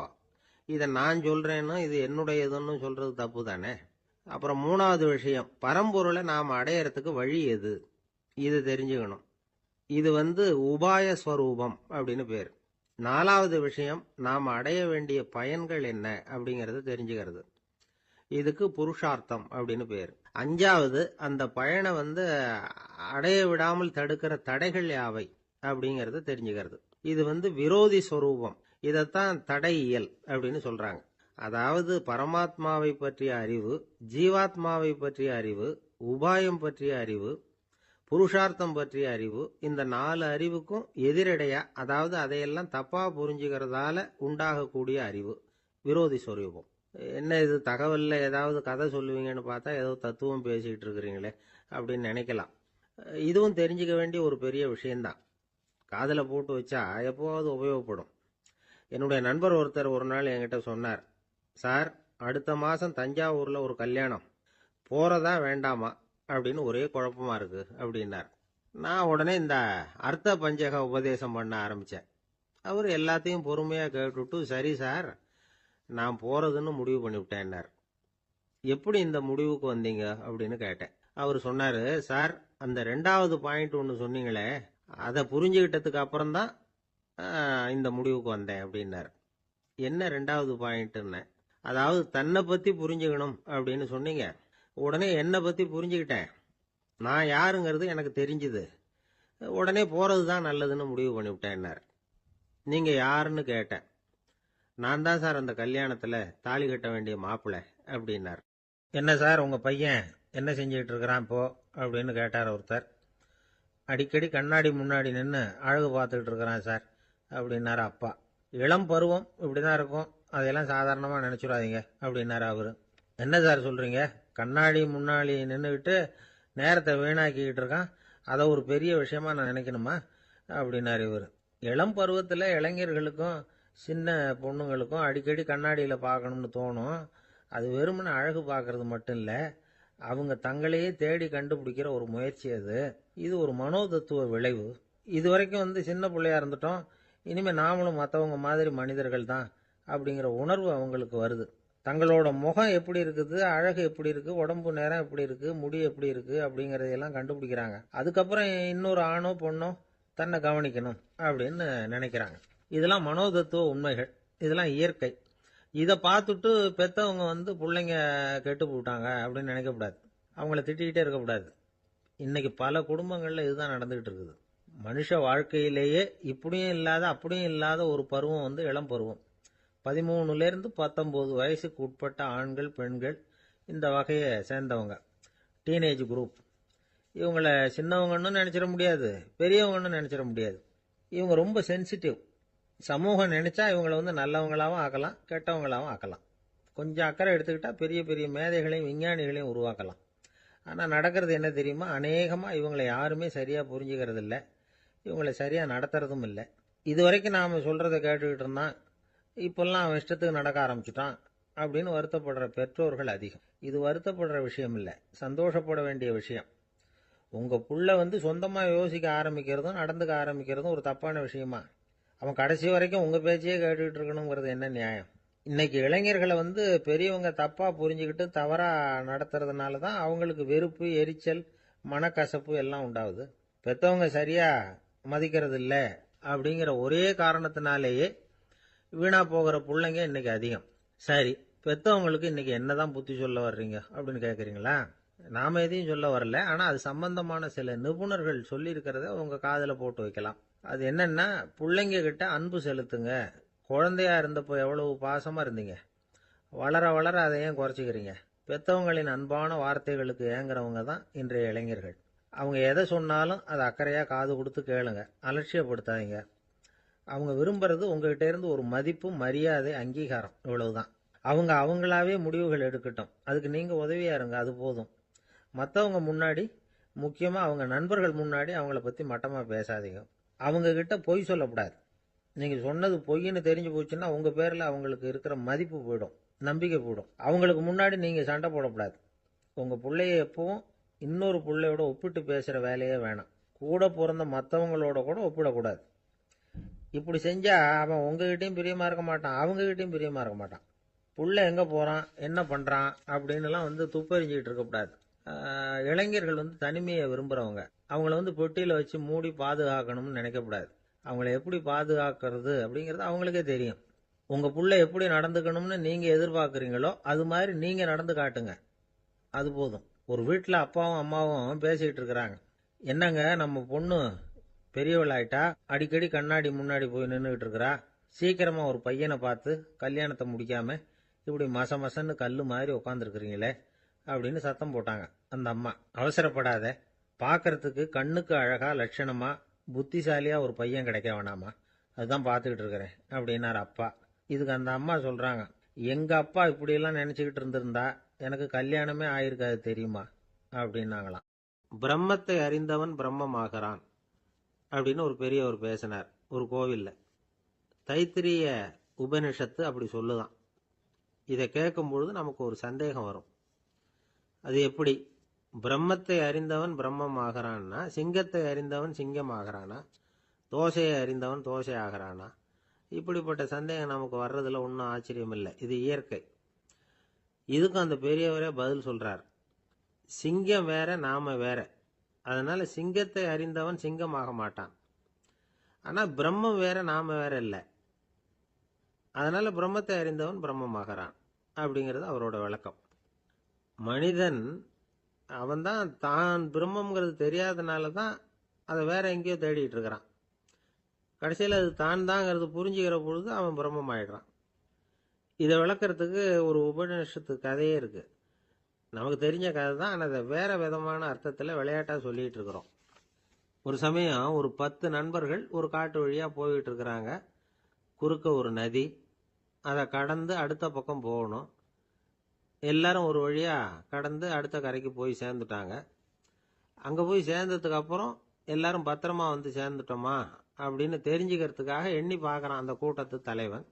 இதை நான் சொல்றேன்னு இது என்னுடையதுன்னு சொல்றது தப்பு தானே. அப்புறம் 3வது விஷயம், பரம்பொருளை நாம் அடையறதுக்கு வழி எது, இது தெரிஞ்சுக்கணும். இது உபாய ஸ்வரூபம் அப்படின்னு பேர். 4வது விஷயம், நாம் அடைய வேண்டிய பயன்கள் என்ன அப்படிங்கறது தெரிஞ்சுக்கிறது. இதுக்கு புருஷார்த்தம் அப்படின்னு பேர். 5வது அந்த பயனை அடைய விடாமல் தடுக்கிற தடைகள் யாவை அப்படிங்கறத தெரிஞ்சுக்கிறது. இது விரோதி ஸ்வரூபம். இதத்தான் தடையியல் அப்படின்னு சொல்றாங்க. அதாவது பரமாத்மாவை பற்றிய அறிவு, ஜீவாத்மாவை பற்றிய அறிவு, உபாயம் பற்றிய அறிவு, புருஷார்த்தம் பற்றிய அறிவு, இந்த 4 அறிவுக்கும் எதிரடையா, அதாவது அதையெல்லாம் தப்பா புரிஞ்சுக்கிறதால உண்டாகக்கூடிய அறிவு விரோதி ஸ்வரூபம். என்ன இது தகவல்ல ஏதாவது கதை சொல்லுவீங்கன்னு பார்த்தா ஏதோ தத்துவம் பேசிக்கிட்டு இருக்கிறீங்களே அப்படின்னு நினைக்கலாம். இதுவும் தெரிஞ்சுக்க வேண்டிய ஒரு பெரிய விஷயம்தான். காதல போட்டு வச்சா எப்போவாவது உபயோகப்படும். என்னுடைய நண்பர் ஒருத்தர் ஒரு நாள் என்கிட்ட சொன்னார், சார், அடுத்த மாசம் தஞ்சாவூர்ல ஒரு கல்யாணம், போறதா வேண்டாமா அப்படின்னு ஒரே குழப்பமா இருக்கு அப்படின்னார். நான் உடனே இந்த அர்த்த பஞ்சக உபதேசம் பண்ண ஆரம்பிச்சேன். அவர் எல்லாத்தையும் பொறுமையா கேட்டுட்டு, சரி சார், நான் போறதுன்னு முடிவு பண்ணிவிட்டேன்னார். எப்படி இந்த முடிவுக்கு வந்தீங்க அப்படின்னு கேட்டேன். அவர் சொன்னாரு, சார், அந்த 2வது பாயிண்ட் ஒன்று சொன்னீங்களே, அதை புரிஞ்சுக்கிட்டதுக்கு அப்புறம்தான் இந்த முடிவுக்கு வந்தேன் அப்படின்னாரு. என்ன 2வது பாயிண்ட்னு? அதாவது தன்னை பத்தி புரிஞ்சுக்கணும் அப்படின்னு சொன்னீங்க. உடனே என்னை பத்தி புரிஞ்சுக்கிட்டேன். நான் யாருங்கிறது எனக்கு தெரிஞ்சுது. உடனே போறது தான் நல்லதுன்னு முடிவு பண்ணிவிட்டேன்னாரு. நீங்க யாருன்னு கேட்டேன். நான் தான் சார் அந்த கல்யாணத்துல தாலி கட்ட வேண்டிய மாப்பிள்ளை அப்படின்னார். என்ன சார், உங்க பையன் என்ன செஞ்சுட்டு இருக்கிறான் இப்போ அப்படின்னு கேட்டார் ஒருத்தர். அடிக்கடி கண்ணாடி முன்னாடி நின்று அழகு பார்த்துக்கிட்டு இருக்கிறான் சார் அப்படின்னாரு அப்பா. இளம் பருவம் இப்படிதான் இருக்கும், அதையெல்லாம் சாதாரணமாக நினைச்சுடாதீங்க அப்படின்னாரு அவரு. என்ன சார் சொல்றீங்க, கண்ணாடி முன்னாடி நின்றுக்கிட்டு நேரத்தை வீணாக்கிக்கிட்டு இருக்கான், அதை ஒரு பெரிய விஷயமா நான் நினைக்கணுமா அப்படின்னாரு இவர். இளம் பருவத்தில் இளைஞர்களுக்கும் சின்ன பொண்ணுங்களுக்கும் அடிக்கடி கண்ணாடியில் பார்க்கணும்னு தோணும். அது வெறுமனே அழகு பார்க்கறது மட்டும் இல்லை, அவங்க தங்களையே தேடி கண்டுபிடிக்கிற ஒரு முயற்சி அது. இது ஒரு மனோதத்துவ விளைவு. இது வரைக்கும் சின்ன பிள்ளையா இருந்துட்டோம், இனிமே நாமளும் மற்றவங்க மாதிரி மனிதர்கள் தான் அப்படிங்கிற உணர்வு அவங்களுக்கு வருது. தங்களோட முகம் எப்படி இருக்குது, அழகு எப்படி இருக்கு, உடம்பு நேரம் எப்படி இருக்கு, முடி எப்படி இருக்கு அப்படிங்கறதையெல்லாம் கண்டுபிடிக்கிறாங்க. அதுக்கப்புறம் இன்னொரு ஆணோ பொண்ணோ தன்னை கவனிக்கணும் அப்படின்னு நினைக்கிறாங்க. இதெல்லாம் மனோதத்துவ உண்மைகள், இதெல்லாம் இயற்கை. இதை பார்த்துட்டு பெத்தவங்க பிள்ளைங்க கெட்டு போட்டாங்க அப்படின்னு நினைக்கக்கூடாது, அவங்கள திட்டிக்கிட்டே இருக்கக்கூடாது. இன்னைக்கு பல குடும்பங்கள்ல இதுதான் நடந்துகிட்டு இருக்குது. மனுஷ வாழ்க்கையிலேயே இப்படியும் இல்லாத அப்படியும் இல்லாத ஒரு பருவம் இளம் பருவம். 13லேருந்து 19 வயசுக்கு உட்பட்ட ஆண்கள் பெண்கள் இந்த வகையை சேர்ந்தவங்க, டீனேஜ் குரூப். இவங்கள சின்னவங்கன்னு நினைச்சிட முடியாது, பெரியவங்கன்னு நினைச்சிட முடியாது. இவங்க ரொம்ப சென்சிட்டிவ். சமூகம் நினைச்சா இவங்களை நல்லவங்களாவும் ஆக்கலாம், கெட்டவங்களாவும் ஆக்கலாம். கொஞ்சம் அக்கறை எடுத்துக்கிட்டா பெரிய பெரிய மேதைகளையும் விஞ்ஞானிகளையும் உருவாக்கலாம். ஆனால் நடக்கிறது என்ன தெரியுமா, அநேகமாக இவங்களை யாருமே சரியாக புரிஞ்சுக்கிறது இல்லை, இவங்களை சரியாக நடத்துறதும் இல்லை. இது வரைக்கும் நாம் சொல்கிறத கேட்டுக்கிட்டு இருந்தான், இப்பெல்லாம் அவன் இஷ்டத்துக்கு நடக்க ஆரம்பிச்சுட்டான் அப்படின்னு வருத்தப்படுற பெற்றோர்கள் அதிகம். இது வருத்தப்படுற விஷயம் இல்லை, சந்தோஷப்பட வேண்டிய விஷயம். உங்கள் புள்ள சொந்தமாக யோசிக்க ஆரம்பிக்கிறதும் நடந்துக்க ஆரம்பிக்கிறதும் ஒரு தப்பான விஷயமா? அவன் கடைசி வரைக்கும் உங்கள் பேச்சையே கேட்டுக்கிட்டு இருக்கணுங்கிறது என்ன நியாயம்? இன்னைக்கு இளைஞர்களை பெரியவங்க தப்பாக புரிஞ்சுக்கிட்டு தவறாக நடத்துறதுனால தான் அவங்களுக்கு வெறுப்பு, எரிச்சல், மனக்கசப்பு எல்லாம் உண்டாகுது. பெற்றவங்க சரியாக மதிக்கிறது இல்லை அப்படிங்கிற ஒரே காரணத்தினாலேயே வீணா போகிற பிள்ளைங்க இன்னைக்கு அதிகம். சரி, பெற்றவங்களுக்கு இன்னைக்கு என்னதான் புத்தி சொல்ல வர்றீங்க அப்படின்னு கேட்குறீங்களா? நாம எதையும் சொல்ல வரல, ஆனால் அது சம்பந்தமான சில நிபுணர்கள் சொல்லி இருக்கிறத உங்க காதில் போட்டு வைக்கலாம். அது என்னன்னா, பிள்ளைங்க கிட்ட அன்பு செலுத்துங்க. குழந்தையா இருந்தப்போ எவ்வளவு பாசமா இருந்தீங்க, வளர வளர அதை ஏன் குறைச்சிக்கிறீங்க? பெற்றவங்களின் அன்பான வார்த்தைகளுக்கு ஏங்குறவங்க தான் இன்றைய இளைஞர்கள். அவங்க எதை சொன்னாலும் அதை அக்கறையா காது கொடுத்து கேளுங்க, அலட்சியப்படுத்தாதீங்க. அவங்க விரும்புறது உங்ககிட்ட இருந்து ஒரு மதிப்பு, மரியாதை, அங்கீகாரம், இவ்வளவுதான். அவங்க அவங்களாவே முடிவுகள் எடுக்கட்டும், அதுக்கு நீங்க உதவியா இருங்க, அது போதும். மற்றவங்க முன்னாடி, முக்கியமா அவங்க நண்பர்கள் முன்னாடி அவங்கள பத்தி மட்டமா பேசாதீங்க. அவங்க கிட்ட பொய் சொல்லக்கூடாது. நீங்க சொன்னது பொய்ன்னு தெரிஞ்சு போச்சுன்னா உங்க பேர்ல அவங்களுக்கு இருக்கிற மதிப்பு போயிடும், நம்பிக்கை போயிடும். அவங்களுக்கு முன்னாடி நீங்க சண்டை போடக்கூடாது. உங்க பிள்ளைய எப்பவும் இன்னொரு பிள்ளையோட ஒப்பிட்டு பேசுற வேலையே வேணாம். கூட பிறந்த மற்றவங்களோட கூட ஒப்பிடக்கூடாது. இப்படி செஞ்சா அவன் உங்ககிட்டயும் பிரியமா இருக்க மாட்டான், அவங்க கிட்டயும் பிரியமா இருக்க மாட்டான். புள்ள எங்க போறான், என்ன பண்றான் அப்படின்னுலாம் துப்பறிஞ்சிட்டு இருக்கக்கூடாது. இளைஞர்கள் தனிமையை விரும்புறவங்க. அவங்கள பெட்டியில வச்சு மூடி பாதுகாக்கணும்னு நினைக்கக்கூடாது. அவங்கள எப்படி பாதுகாக்கிறது அப்படிங்கிறது அவங்களுக்கே தெரியும். உங்க புள்ள எப்படி நடந்துக்கணும்னு நீங்க எதிர்பார்க்குறீங்களோ அது மாதிரி நீங்க நடந்து காட்டுங்க, அது போதும். ஒரு வீட்டில் அப்பாவும் அம்மாவும் பேசிக்கிட்டு இருக்கிறாங்க. என்னங்க, நம்ம பொண்ணு பெரியவள் ஆயிட்டா, அடிக்கடி கண்ணாடி முன்னாடி போய் நின்றுகிட்டு இருக்கிறா, சீக்கிரமா ஒரு பையனை பார்த்து கல்யாணத்தை முடிக்காம இப்படி மசன்னு கல்லு மாதிரி உட்காந்துருக்குறீங்களே அப்படின்னு சத்தம் போட்டாங்க அந்த அம்மா. அவசரப்படாத, பார்க்கறதுக்கு கண்ணுக்கு அழகா லட்சணமா புத்திசாலியா ஒரு பையன் கிடைக்க வேணாமா, அதுதான் பார்த்துக்கிட்டு இருக்கிறேன் அப்படின்னாரு அப்பா. இதுக்கு அந்த அம்மா சொல்றாங்க, எங்க அப்பா இப்படியெல்லாம் நினைச்சுக்கிட்டு இருந்திருந்தா எனக்கு கல்யாணமே ஆயிருக்காது தெரியுமா அப்படின்னாங்களாம். பிரம்மத்தை அறிந்தவன் பிரம்மமாகிறான் அப்படின்னு ஒரு பெரியவர் பேசினார் ஒரு கோவில்ல. தைத்திரிய உபனிஷத்து அப்படி சொல்லுதான். இதை கேட்கும் பொழுது நமக்கு ஒரு சந்தேகம் வரும். அது எப்படி? பிரம்மத்தை அறிந்தவன் பிரம்மம் ஆகிறான்னா, சிங்கத்தை அறிந்தவன் சிங்கம் ஆகிறானா, தோசையை அறிந்தவன் தோசை ஆகிறானா? இப்படிப்பட்ட சந்தேகம் நமக்கு வர்றதுல ஒன்றும் ஆச்சரியம் இல்லை. இது இயற்கை. இதுக்கும் அந்த பெரியவரே பதில் சொல்றார். சிங்கம் வேற, நாம வேற. அதனால சிங்கத்தை அறிந்தவன் சிங்கம் ஆக மாட்டான். ஆனா பிரம்மம் வேற, நாம வேற இல்லை. அதனால பிரம்மத்தை அறிந்தவன் பிரம்மமாகறான் அப்படிங்கிறது அவரோட விளக்கம். மனிதன் அவன்தான் தான் பிரம்மங்கிறது தெரியாதனால தான் அதை வேற எங்கேயோ தேடிட்டு இருக்கிறான். கடைசியில் அது தான் தாங்கிறது புரிஞ்சுக்கிற பொழுது அவன் பிரம்மம் ஆயிடுறான். இதை விளக்கறதுக்கு ஒரு உபநிஷத்து கதையே இருக்கு. நமக்கு தெரிஞ்ச கதை தான், ஆனால் அதை வேற விதமான அர்த்தத்தில் விளையாட்டாக சொல்லிட்டு இருக்கிறோம். ஒரு சமயம் ஒரு 10 நண்பர்கள் ஒரு காட்டு வழியாக போயிட்டு இருக்கிறாங்க. குறுக்க ஒரு நதி, அதை கடந்து அடுத்த பக்கம் போகணும். எல்லாரும் ஒரு வழியாக கடந்து அடுத்த கரைக்கு போய் சேர்ந்துட்டாங்க. அங்கே போய் சேர்ந்ததுக்கு அப்புறம் எல்லாரும் பத்திரமா வந்து சேர்ந்துட்டோமா அப்படின்னு தெரிஞ்சுக்கிறதுக்காக எண்ணி பார்க்குறான் அந்த கூட்டத்து தலைவன்.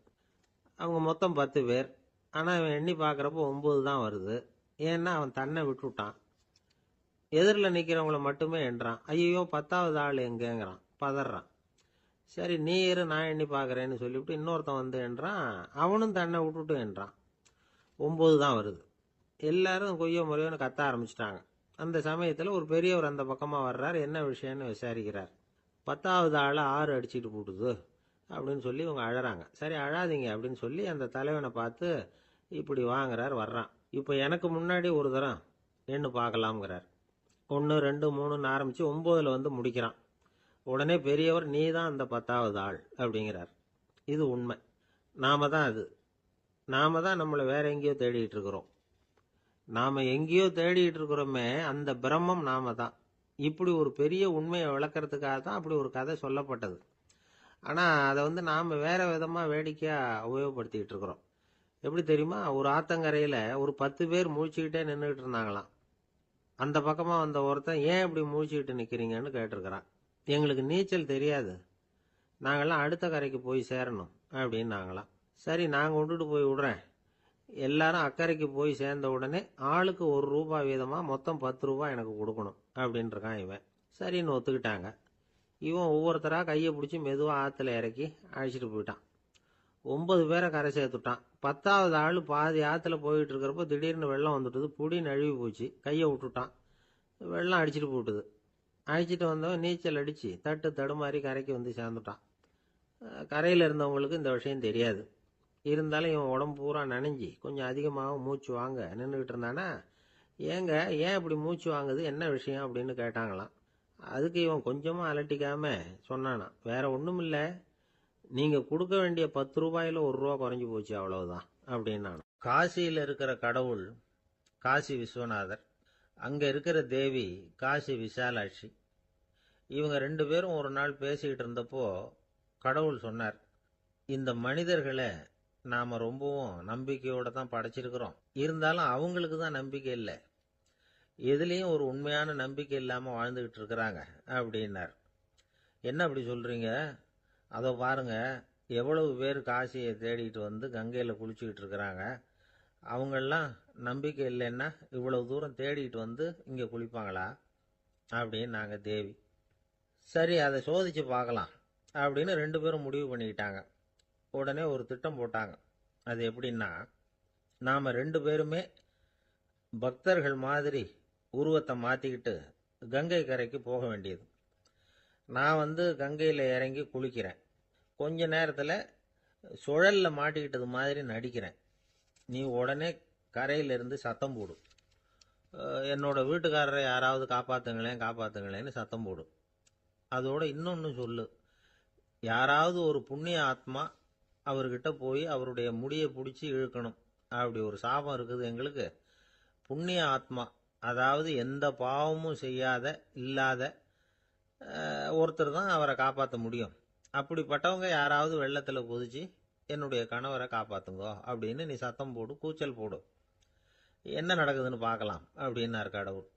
அவங்க மொத்தம் 10 பேர். ஆனால் அவன் எண்ணி பார்க்குறப்போ 9 தான் வருது. ஏன்னா அவன் தன்னை விட்டுட்டான். எதிரில் நிற்கிறவங்கள மட்டுமே எண்றான். ஐயோ 10வது ஆள் எங்கேங்கிறான், பதறான். சரி நீ இரு, நான் எண்ணி பார்க்குறேன்னு சொல்லிவிட்டு இன்னொருத்தன் வந்து என்றான். அவனும் தன்னை விட்டுட்டு என்றான். 9 தான் வருது. எல்லாரும் கொய்யோ முறையோன்னு கத்த ஆரம்பிச்சிட்டாங்க. அந்த சமயத்தில் ஒரு பெரியவர் அந்த பக்கமாக வர்றார். என்ன விஷயம்னு விசாரிக்கிறார். 10வது ஆளை 6 அடிச்சுட்டு போட்டுது அப்படின்னு சொல்லி இவங்க அழறாங்க. சரி அழாதீங்க அப்படின்னு சொல்லி அந்த தலைவனை பார்த்து இப்படி வாங்குறார். வர்றான். இப்போ எனக்கு முன்னாடி ஒரு தரம் எண்ணு பார்க்கலாம்ங்கிறார். 1 2 3ன்னு ஆரம்பித்து 9ல் வந்து முடிக்கிறான். உடனே பெரியவர் நீ தான் அந்த 10வது ஆள் அப்படிங்கிறார். இது உண்மை. நாம தான் அது. நாம தான் நம்மளை வேற எங்கேயோ தேடிட்டு இருக்கிறோம். நாம எங்கேயோ தேடிட்டு இருக்கிறோமே, அந்த பிரம்மம் நாம தான். இப்படி ஒரு பெரிய உண்மையை விளக்கறதுக்காக தான் அப்படி ஒரு கதை சொல்லப்பட்டது. ஆனால் அதை வந்து நாம் வேற விதமாக வேடிக்கையாக உபயோகப்படுத்திக்கிட்டு இருக்கிறோம். எப்படி தெரியுமா? ஒரு ஆத்தங்கரையில் ஒரு 10 பேர் முழிச்சுக்கிட்டே நின்றுக்கிட்டு இருந்தாங்களாம். அந்த பக்கமாக வந்த ஒருத்தன் ஏன் இப்படி முழிச்சுக்கிட்டு நிற்கிறீங்கன்னு கேட்டிருக்கிறான். எங்களுக்கு நீச்சல் தெரியாது, நாங்கள்லாம் அடுத்த கரைக்கு போய் சேரணும் அப்படின்னு நாங்களாம். சரி நான் கொண்டுட்டு போய் விடுறேன். எல்லாரும் அக்கறைக்கு போய் சேர்ந்த உடனே ஆளுக்கு ₹1 வீதமாக மொத்தம் ₹10 எனக்கு கொடுக்கணும் அப்படின்னு இருக்கான் இவன். சரின்னு ஒத்துக்கிட்டாங்க. இவன் ஒவ்வொருத்தராக கையை பிடிச்சி மெதுவாக ஆற்றுல இறக்கி அழைச்சிட்டு போயிட்டான். 9 பேரை கரை சேர்த்துட்டான். 10வது ஆள் பாதி ஆற்றுல போயிட்டு இருக்கிறப்போ திடீர்னு வெள்ளம் வந்துட்டுது. புடி நழுவி போச்சு. கையை விட்டுட்டான். வெள்ளம் அடிச்சிட்டு போட்டுது. அழைச்சிட்டு வந்தவன் நீச்சல் அடித்து தட்டு தடுமாறி கரைக்கு வந்து சேர்ந்துட்டான். கரையில் இருந்தவங்களுக்கு இந்த விஷயம் தெரியாது. இருந்தாலும் இவன் உடம்பு பூரா நனைஞ்சி கொஞ்சம் அதிகமாக மூச்சு வாங்க நின்றுக்கிட்டு இருந்தானா. ஏங்க ஏன் இப்படி மூச்சு வாங்குது, என்ன விஷயம் அப்படின்னு கேட்டாங்களாம். அதுக்கு இவன் கொஞ்சமாக அலட்டிக்காம சொன்னானா, வேற ஒன்றும் இல்லை, நீங்கள் கொடுக்க வேண்டிய ₹10ல் ₹1 குறைஞ்சி போச்சு அவ்வளவுதான் அப்படின்னா. காசியில் இருக்கிற கடவுள் காசி விஸ்வநாதர், அங்கே இருக்கிற தேவி காசி விசாலாட்சி. இவங்க 2 பேரும் ஒரு நாள் பேசிக்கிட்டு இருந்தப்போ கடவுள் சொன்னார், இந்த மனிதர்களை நாம் ரொம்பவும் நம்பிக்கையோடு தான் படைச்சிருக்கிறோம். இருந்தாலும் அவங்களுக்கு தான் நம்பிக்கை இல்லை. எதுலேயும் ஒரு உண்மையான நம்பிக்கை இல்லாமல் வாழ்ந்துக்கிட்டு இருக்கிறாங்க அப்படின்னார். என்ன அப்படி சொல்கிறீங்க? அதை பாருங்க, எவ்வளவு பேர் காசியை தேடிட்டு வந்து கங்கையில் குளிச்சுக்கிட்டு இருக்கிறாங்க. அவங்கெல்லாம் நம்பிக்கை இல்லைன்னா இவ்வளவு தூரம் தேடிட்டு வந்து இங்கே குளிப்பாங்களா அப்படின்னு நாங்கள் தேவி. சரி அதை சோதித்து பார்க்கலாம் அப்படின்னு 2 பேரும் முடிவு பண்ணிக்கிட்டாங்க. உடனே ஒரு திட்டம் போட்டாங்க. அது எப்படின்னா, நாம் 2 பேருமே பக்தர்கள் மாதிரி உருவத்தை மாற்றிக்கிட்டு கங்கை கரைக்கு போக வேண்டியது. நான் வந்து கங்கையில் இறங்கி குளிக்கிறேன். கொஞ்ச நேரத்தில் சுழலில் மாட்டிக்கிட்டது மாதிரி நடிக்கிறேன். நீ உடனே கரையிலிருந்து சத்தம் போடு, என்னோட வீட்டுக்காரரை யாராவது காப்பாற்றுங்களேன் காப்பாற்றுங்களேன்னு சத்தம் போடு. அதோட இன்னொன்று சொல்லு, யாராவது ஒரு புண்ணிய ஆத்மா அவர்கிட்ட போய் அவருடைய முடியை பிடிச்சி இழுக்கணும். அப்படி ஒரு சாபம் இருக்குது எங்களுக்கு. புண்ணிய ஆத்மா, அதாவது எந்த பாவமும் செய்யாத இல்லாத ஒருத்தர் தான் அவரை காப்பாற்ற முடியும். அப்படிப்பட்டவங்க யாராவது வெள்ளத்தில் குதிச்சு என்னுடைய கணவரை காப்பாற்றுங்கோ அப்படின்னு நீ சத்தம் போடு, கூச்சல் போடு, என்ன நடக்குதுன்னு பார்க்கலாம் அப்படின்னார் கடவுள்.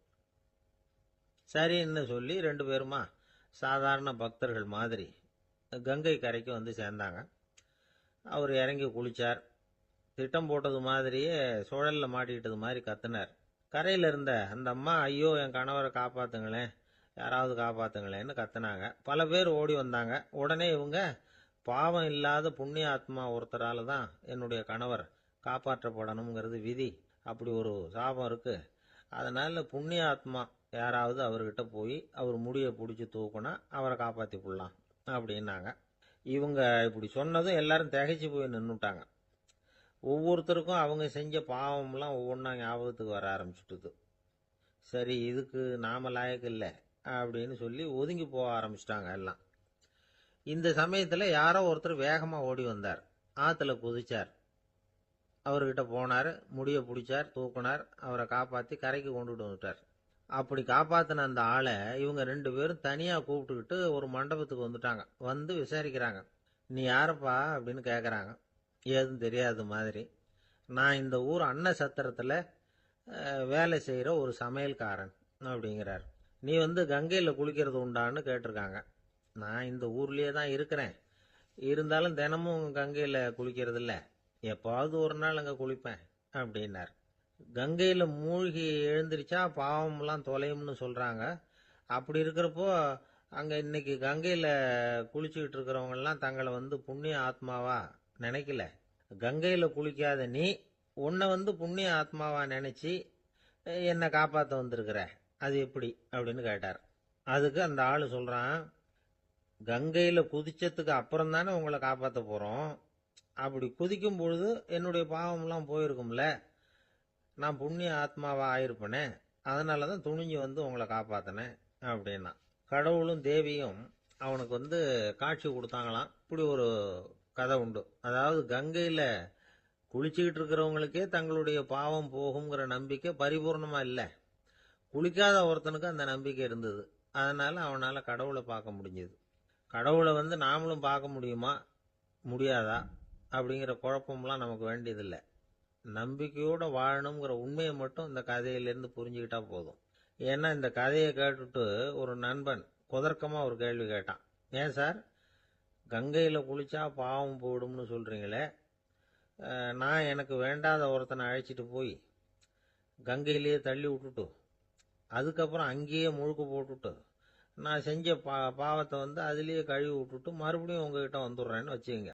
சரின்னு சொல்லி 2 பேருமா சாதாரண பக்தர்கள் மாதிரி கங்கை கரைக்கு வந்து சேர்ந்தாங்க. அவர் இறங்கி குளித்தார். திட்டம் போட்டது மாதிரியே சுழல்ல மாட்டிக்கிட்டது மாதிரி கத்துனார். கரையில இருந்த அந்த அம்மா, ஐயோ என் கணவரை காப்பாத்துங்களேன், யாராவது காப்பாத்துங்களேன்னு கத்துனாங்க. பல பேர் ஓடி வந்தாங்க. உடனே இவங்க, பாவம் இல்லாத புண்ணிய ஆத்மா ஒருத்தரால தான் என்னுடைய கணவர் காப்பாற்றப்படணுங்கிறது விதி, அப்படி ஒரு சாபம் இருக்கு, அதனால புண்ணிய ஆத்மா யாராவது அவர்கிட்ட போய் அவர் முடியை பிடிச்சி தூக்குனா அவரை காப்பாத்தி போடலாம் அப்படின்னாங்க. இவங்க இப்படி சொன்னதும் எல்லாரும் திகைச்சு போய் நின்னுட்டாங்க. ஒவ்வொருத்தருக்கும் அவங்க செஞ்ச பாவம்லாம் ஒவ்வொன்றா ஞாபகத்துக்கு வர ஆரம்பிச்சுட்டுது. சரி, இதுக்கு நாம லாயக்கு இல்லை அப்படின்னு சொல்லி ஒதுங்கி போக ஆரம்பிச்சிட்டாங்க எல்லாம். இந்த சமயத்துல யாரோ ஒருத்தர் வேகமா ஓடி வந்தார். ஆத்துல குதிச்சார். அவர்கிட்ட போனார், முடிய பிடிச்சார், தூக்குனார், அவரை காப்பாத்தி கரைக்கு கொண்டுட்டு வந்துட்டார். அப்படி காப்பாத்தின அந்த ஆளை இவங்க 2 பேரும் தனியா கூப்பிட்டுக்கிட்டு ஒரு மண்டபத்துக்கு வந்துட்டாங்க. வந்து விசாரிக்கிறாங்க. நீ யாரப்பா அப்படின்னு கேக்குறாங்க. ஏதும் தெரியாத மாதிரி. நான் இந்த ஊர் அன்ன சத்திரத்துல வேலை செய்யற ஒரு சமையல்காரன் அப்படிங்கிறார். நீ வந்து கங்கையில குளிக்கிறது உண்டான்னு கேட்டிருக்காங்க. நான் இந்த ஊர்லயே தான் இருக்கிறேன், இருந்தாலும் தினமும் கங்கையில குளிக்கிறது இல்ல, எப்பாவது ஒரு நாள் அங்க குளிப்பேன் அப்படின்னார். கங்கையில மூழ்கி எழுந்திருச்சா பாவம்லாம் தொலையும்னு சொல்றாங்க. அப்படி இருக்கிறப்போ அங்க இன்னைக்கு கங்கையில குளிச்சுக்கிட்டு இருக்கிறவங்க எல்லாம் தங்களை வந்து புண்ணிய ஆத்மாவா நினைக்கல. கங்கையில குளிக்காத நீ உன்னை வந்து புண்ணிய ஆத்மாவா நினைச்சு என்னை காப்பாத்த வந்திருக்கிற, அது எப்படி அப்படின்னு கேட்டார். அதுக்கு அந்த ஆளு சொல்றான், கங்கையில குதிச்சதுக்கு அப்புறம் தானே உங்களை காப்பாத்த போறோம், அப்படி குதிக்கும் பொழுது என்னுடைய பாவம்லாம் போயிருக்கும்ல, நான் புண்ணிய ஆத்மாவா ஆயிருப்பனே, அதனாலதான் துணிஞ்சு வந்து உங்களை காப்பாத்தினேன் அப்படின்னா. கடவுளும் தேவியும் அவனுக்கு வந்து காட்சி கொடுத்தாங்களாம். இப்படி ஒரு கதை உண்டு. அதாவது கங்கையில குளிச்சுக்கிட்டு இருக்கிறவங்களுக்கே தங்களுடைய பாவம் போகுங்கிற நம்பிக்கை பரிபூர்ணமா இல்ல, குளிக்காத ஒருத்தனுக்கு அந்த நம்பிக்கை இருந்தது. அதனால அவனால கடவுளை பார்க்க முடிஞ்சது. கடவுளை வந்து நாமளும் பார்க்க முடியுமா முடியாதா அப்படிங்கிற குழப்பம்லாம் நமக்கு வேண்டியதில்லை. நம்பிக்கையோட வாழணுங்கிற உண்மையை மட்டும் இந்த கதையிலிருந்து புரிஞ்சுக்கிட்டா போதும். ஏன்னா இந்த கதையை கேட்டுட்டு ஒரு நண்பன் குதர்க்கமா ஒரு கேள்வி கேட்டான். ஏன் சார், கங்கையில குளிச்சா பாவம் போயிடும்னு சொல்றீங்களே, நான் எனக்கு வேண்டாத ஒருத்தனை அழைச்சிட்டு போய் கங்கையிலேயே தள்ளி விட்டுட்டு அதுக்கப்புறம் அங்கேயே முழுக்க போட்டுட்டு நான் செஞ்ச பாவத்தை வந்து அதுலேயே கழுவி விட்டுட்டு மறுபடியும் உங்ககிட்ட வந்துடுறேன்னு வச்சுக்கங்க.